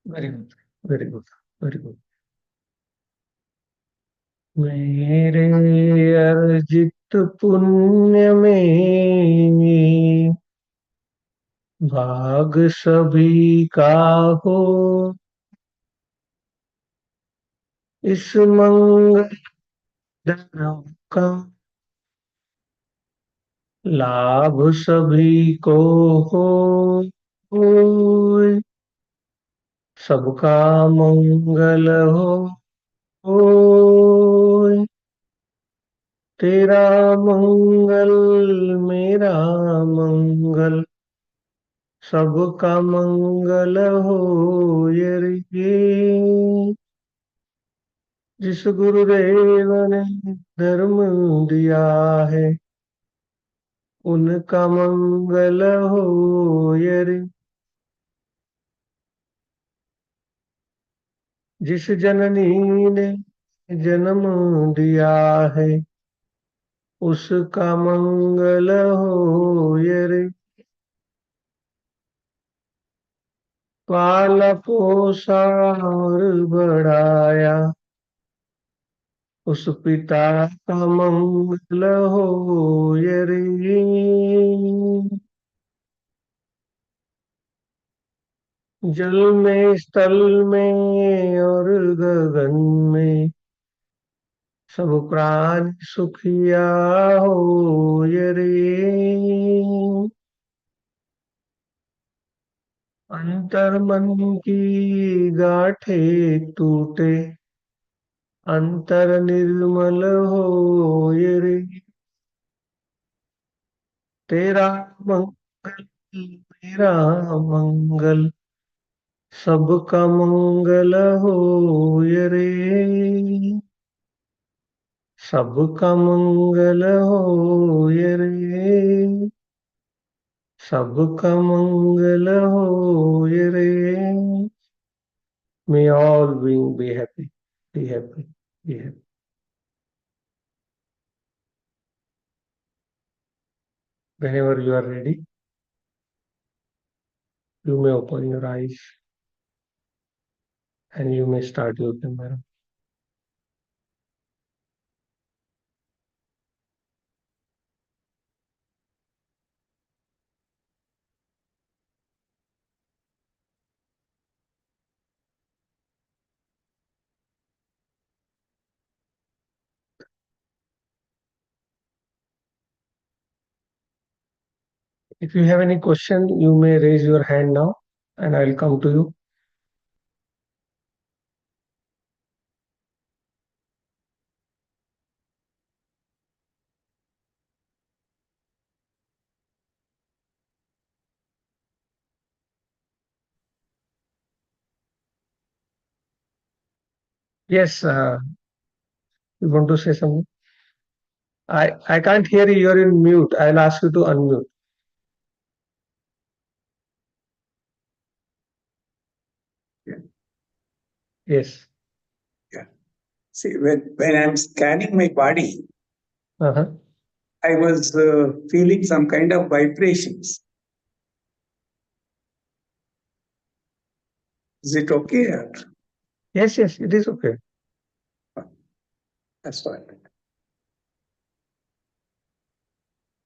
Very good. Very good. Very good. मेरे अर्जित पुण्य में भाग सभी का हो, इस मंगल धर्म का लाभ सभी को हो, होय। सबका मंगल हो, होय। तेरा मंगल, मेरा मंगल, सबका मंगल हो ये रे। जिस गुरुदेव ने धर्म दिया है, उनका मंगल हो ये रे। जिस जननी ने जन्म दिया है, उसका मंगल हो ये रे। पाला पोसा और बढ़ाया, उस पिता का मंगल हो ये रे। जल में स्थल में और गगन में सब प्राणी सुखिया हो रे। अंतर मन की गाठे टूटे, अंतर निर्मल हो रे। तेरा मंगल मेरा मंगल, सबका मंगल हो रे। सबका मंगल हो रे। सबका मंगल हो रे। May all being be happy. Be happy. Be happy. Whenever you are ready, you may open your eyes and you may start your camera. If you have any question, you may raise your hand now and I will come to you. Yes, you want to say something? I can't hear you. You're in mute. I'll ask you to unmute. Yeah. Yes. Yeah. See, when I'm scanning my body, Uh-huh. I was feeling some kind of vibrations. Is it okay? Yes, yes, it is okay. That's fine.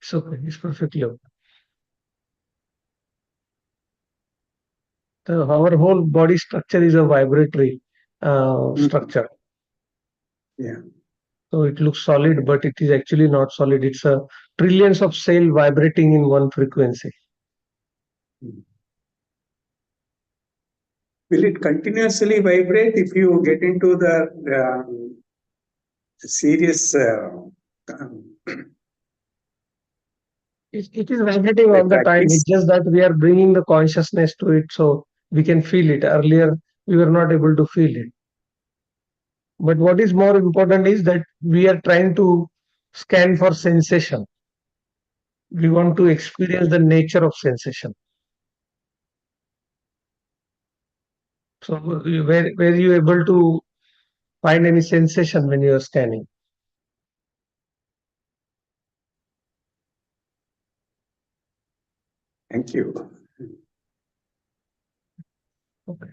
It's okay. It's perfectly okay. Our whole body structure is a vibratory structure. Yeah. So it looks solid, but it is actually not solid. It's a trillions of cell vibrating in one frequency. Will it continuously vibrate if you get into the serious? Um, It is vibrating all the time. practice? It's just that we are bringing the consciousness to it so we can feel it. Earlier, we were not able to feel it. But what is more important is that we are trying to scan for sensation. We want to experience the nature of sensation. So, were you able to find any sensation when you are scanning? Thank you. Okay.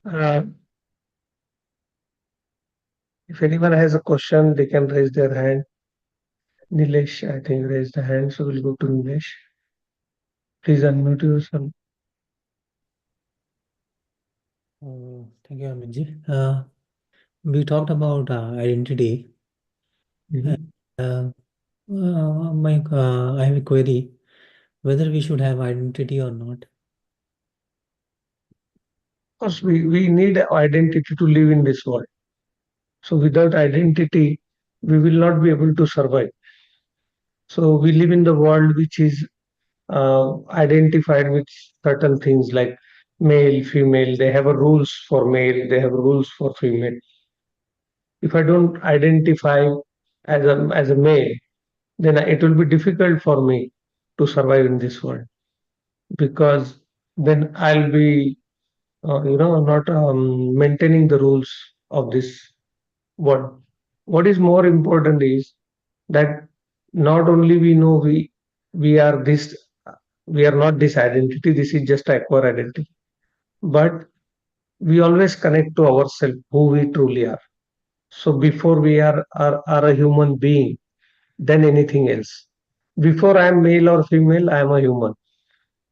Uh, if anyone has a question, they can raise their hand. Nilesh, I think, raised the hand, so we'll go to Nilesh. Please unmute yourself. Thank you, Amitji. We talked about identity. Mhm. Uh, I have a query whether we should have identity or not. Of course, we need identity to live in this world. So without identity, we will not be able to survive. So we live in the world which is identified with certain things like male, female. They have a rules for male. They have rules for female. If I don't identify as a male, then it will be difficult for me to survive in this world because then I'll be, not maintaining the rules of this world. What is more important is that not only we know we are this, we are not this identity. This is just acquired identity, but we always connect to ourselves, who we truly are. So before we are a human being, than anything else. Before I am male or female, I am a human.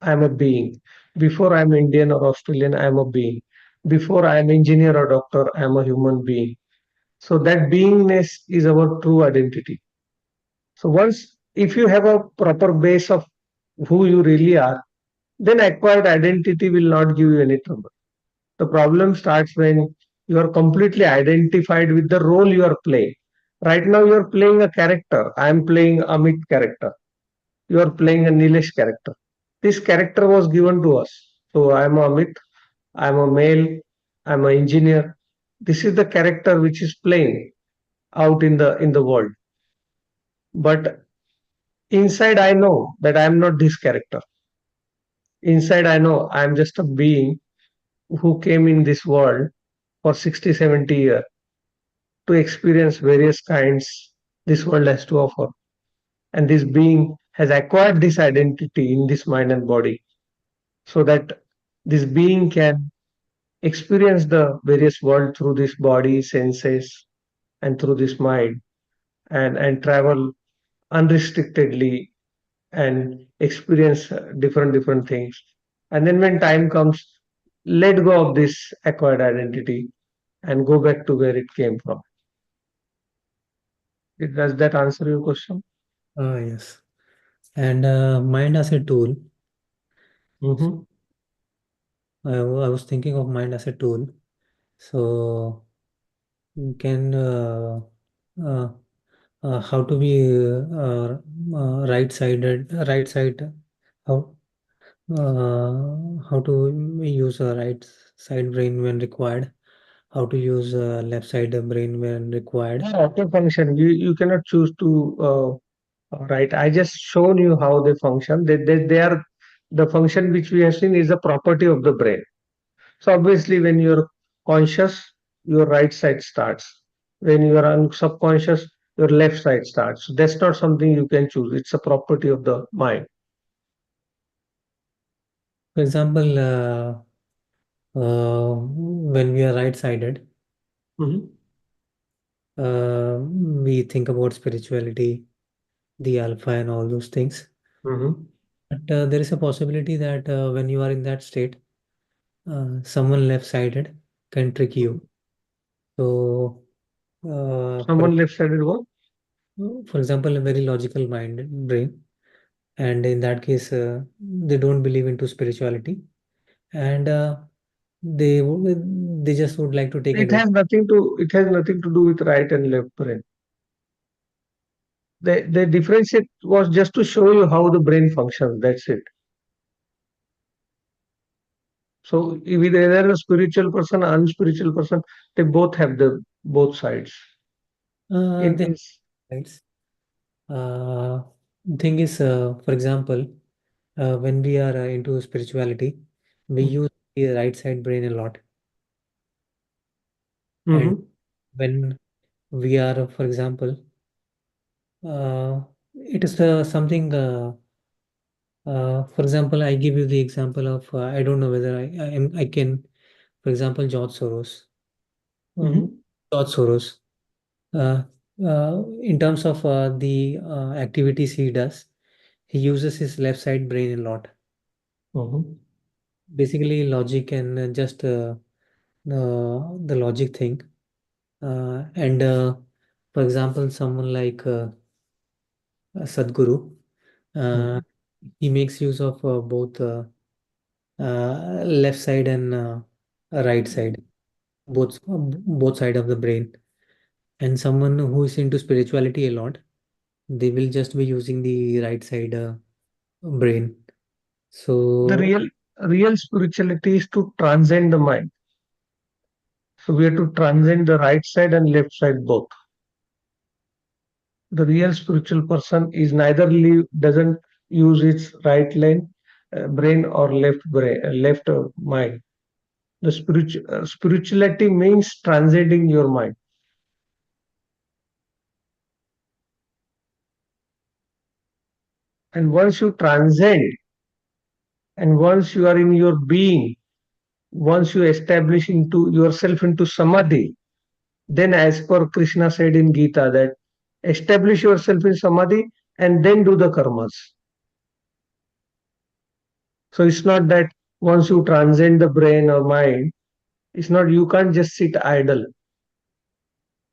I'm a being. Before I'm Indian or Australian, I'm a being. Before I'm engineer or doctor, I'm a human being. So that beingness is our true identity. So once, if you have a proper base of who you really are, then acquired identity will not give you any trouble. The problem starts when you are completely identified with the role you are playing. Right now, you are playing a character. I am playing Amit character. You are playing a Nilesh character. This character was given to us. So I am Amit. I am a male. I am an engineer. This is the character which is playing out in the world. But inside, I know that I am not this character. Inside, I know I am just a being who came in this world for 60, 70 years to experience various kinds this world has to offer. And this being has acquired this identity in this mind and body so that this being can experience the various world through this body, senses, and through this mind and travel unrestrictedly and experience different things. And then when time comes, let go of this acquired identity and go back to where it came from. Does that answer your question? Yes. And mind as a tool. Mm-hmm. I was thinking of mind as a tool. So can uh, how to be right side, how how to use a right side brain when required, how to use left side brain when required. Yeah, auto function. You cannot choose to right. I just shown you how they function. They are the function which we have seen is a property of the brain. So obviously, when you're conscious, your right side starts. When you are subconscious, your left side starts. So that's not something you can choose. It's a property of the mind. For example, when we are right sided, Mm-hmm. we think about spirituality, the alpha, and all those things. Mm-hmm. But there is a possibility that when you are in that state, someone left-sided can trick you. So, Someone left-sided what? for example, a very logical mind brain, and in that case, they don't believe into spirituality, and they just would like to take advantage. It has nothing to do with right and left brain. The differentiate was just to show you how the brain functions. That's it. So with either a spiritual person or unspiritual person, they both have the both sides. They have In sides. Uh, Thing is, for example, when we are into spirituality, we use the right side brain a lot, and mm-hmm. when we are, for example, it is something. For example, I give you the example of I don't know whether I can, for example, George Soros. Mm-hmm. George Soros. Uh, in terms of the activities he does, he uses his left side brain a lot. Mm-hmm. Basically, logic and just the logic thing. And for example, someone like Sadhguru, uh, Mm-hmm. he makes use of both left side and right side, both side of the brain. And someone who is into spirituality a lot, they will just be using the right side brain. The So real spirituality is to transcend the mind. So we have to transcend the right side and left side both. The real spiritual person is neither doesn't use its right lane brain or left mind. The spirituality means transcending your mind. And once you transcend, and once you are in your being, once you establish into yourself into samadhi, then as per Krishna said in Gita that establish yourself in samadhi and then do the karmas. So it's not that once you transcend the brain or mind, it's not, you can't just sit idle.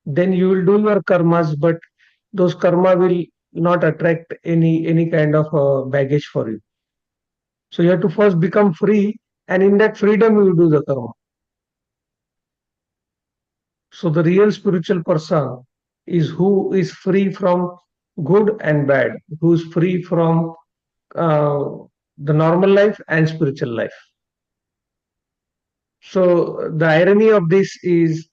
Then you will do your karmas, but those karma will not attract any kind of baggage for you. So you have to first become free, and in that freedom you do the karma. So the real spiritual person is who is free from good and bad, who is free from uh, the normal life and spiritual life. So the irony of this is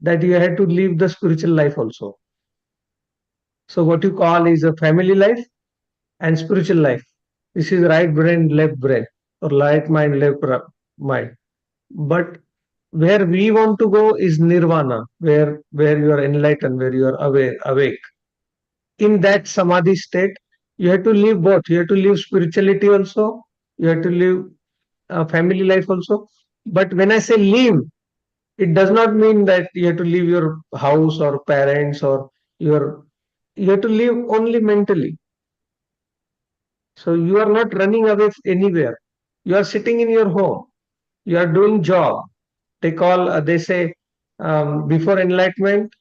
that you have to live the spiritual life also. So what you call is a family life and spiritual life. This is right brain, left brain, or right mind, mind. But where we want to go is nirvana, where you are enlightened, where you are awake. In that samadhi state, you have to live both. You have to live spirituality also. You have to live family life also. But when I say live, it does not mean that you have to leave your house or parents or your. You have to live only mentally. So you are not running away anywhere. You are sitting in your home. You are doing job. They say before enlightenment,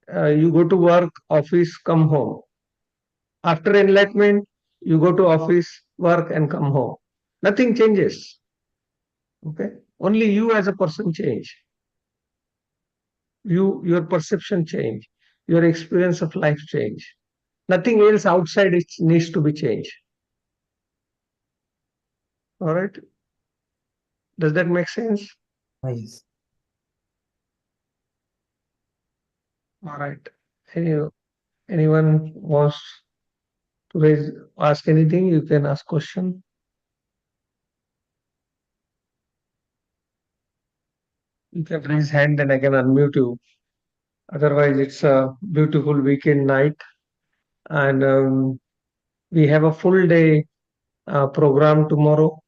you go to work, office, come home. After enlightenment, you go to office, work, and come home. Nothing changes. Okay. Only you as a person change. Your perception change. Your experience of life change. Nothing else outside it needs to be changed. All right. Does that make sense? Yes. All right. Any, anyone wants to ask anything? You can ask question. You can raise hand and I can unmute you. Otherwise, it's a beautiful weekend night, and we have a full day program tomorrow.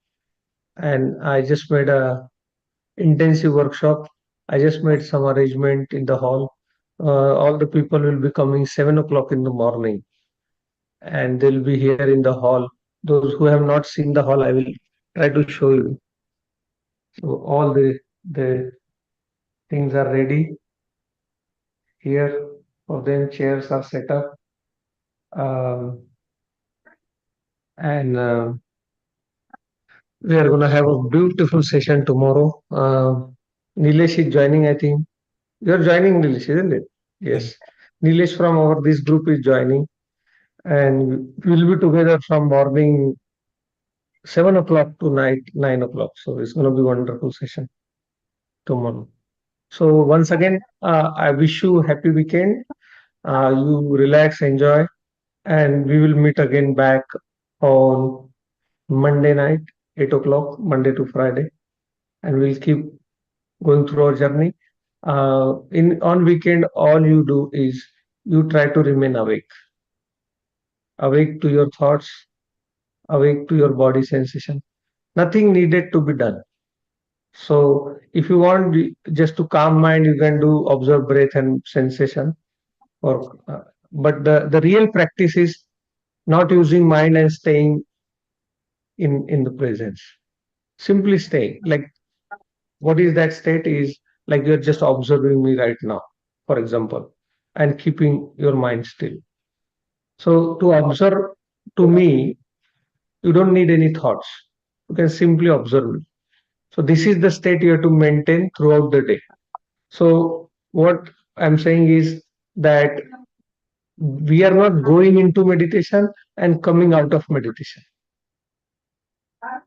And I just made a intensive workshop. I just made some arrangement in the hall. All the people will be coming 7 o'clock in the morning, and they'll be here in the hall. Those who have not seen the hall, I will try to show you. So all the things are ready here for them. Chairs are set up, um, and we are going to have a beautiful session tomorrow. Nilesh is joining, I think. You're joining, Nilesh, isn't it? Yes. Nilesh from our this group is joining, and we'll be together from morning 7 o'clock to night 9 o'clock. So it's going to be wonderful session tomorrow. So once again, I wish you happy weekend. You relax, enjoy, and we will meet again back on Monday night, 8 o'clock, Monday to Friday, and we'll keep going through our journey. In on weekend, all you do is you try to remain awake, awake to your thoughts, awake to your body sensation. Nothing needed to be done. So if you want just to calm mind, you can do observe breath and sensation. Or but the real practice is not using mind and staying in the presence. Simply stay. Like what is that state is like you're just observing me right now, for example, and keeping your mind still. So to observe to me, you don't need any thoughts. You can simply observe me. So this is the state you have to maintain throughout the day. So what I'm saying is that we are not going into meditation and coming out of meditation.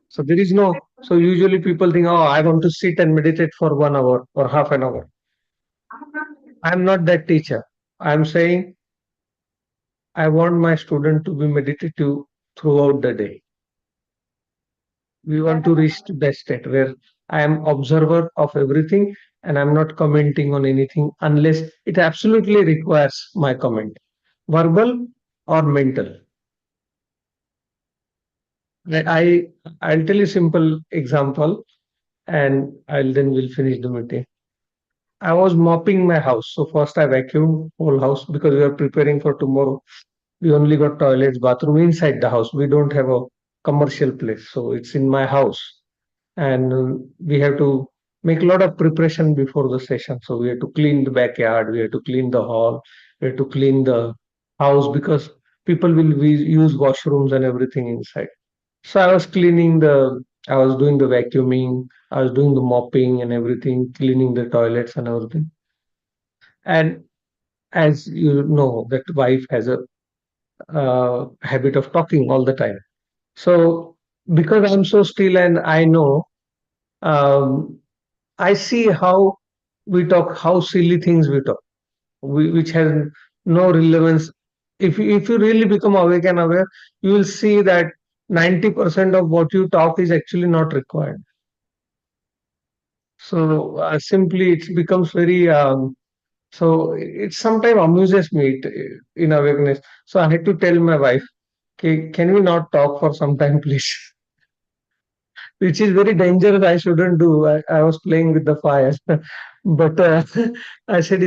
So there is no, so usually people think, oh, I want to sit and meditate for 1 hour or half an hour. I'm not that teacher. I'm saying I want my student to be meditative throughout the day. We want to reach to that state where I am observer of everything and I'm not commenting on anything unless it absolutely requires my comment, verbal or mental. I'll tell you simple example and I'll then we'll finish the meeting. I was mopping my house. So first I vacuumed whole house because we are preparing for tomorrow. We only got toilets, bathroom inside the house. We don't have a commercial place. So it's in my house, and we have to make a lot of preparation before the session. So we have to clean the backyard, we have to clean the hall, we have to clean the house because people will use washrooms and everything inside. So I was doing the vacuuming, I was doing the mopping and everything, cleaning the toilets and everything. And as you know, that wife has a habit of talking all the time. So because I'm so still and I know, um, I see how we talk, how silly things we talk, which has no relevance. If you really become awake and aware, you will see that 90% of what you talk is actually not required. So simply it becomes very so it sometimes amuses me in awareness. So I had to tell my wife, okay, can we not talk for some time, please? Which is very dangerous. I shouldn't do. I was playing with the fire. But I said,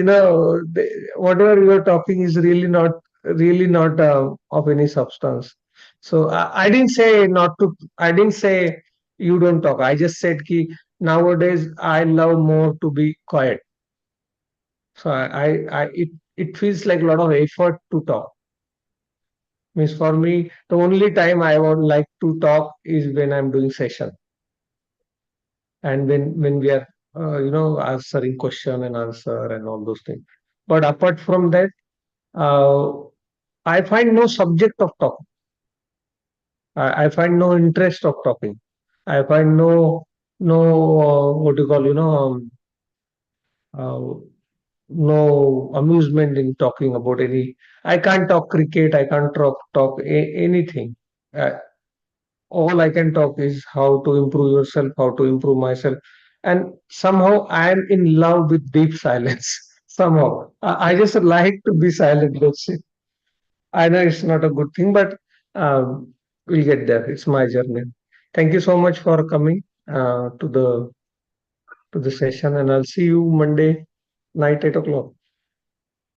whatever you are talking is really not of any substance. So I didn't say not to, I didn't say you don't talk. I just said ki nowadays I love more to be quiet. So it feels like a lot of effort to talk. Means for me, the only time I would like to talk is when I'm doing session and when we are answering question and answer and all those things. But apart from that, uh, I find no subject of talking. I find no interest of talking. I find no what do you call uh, no amusement in talking about any. I can't talk cricket. I can't talk anything. Uh, all I can talk is how to improve yourself, how to improve myself. And somehow I am in love with deep silence. Somehow. I just like to be silent. That's it. I know it's not a good thing, but we'll get there. It's my journey. Thank you so much for coming to the session, and I'll see you Monday night 8 o'clock.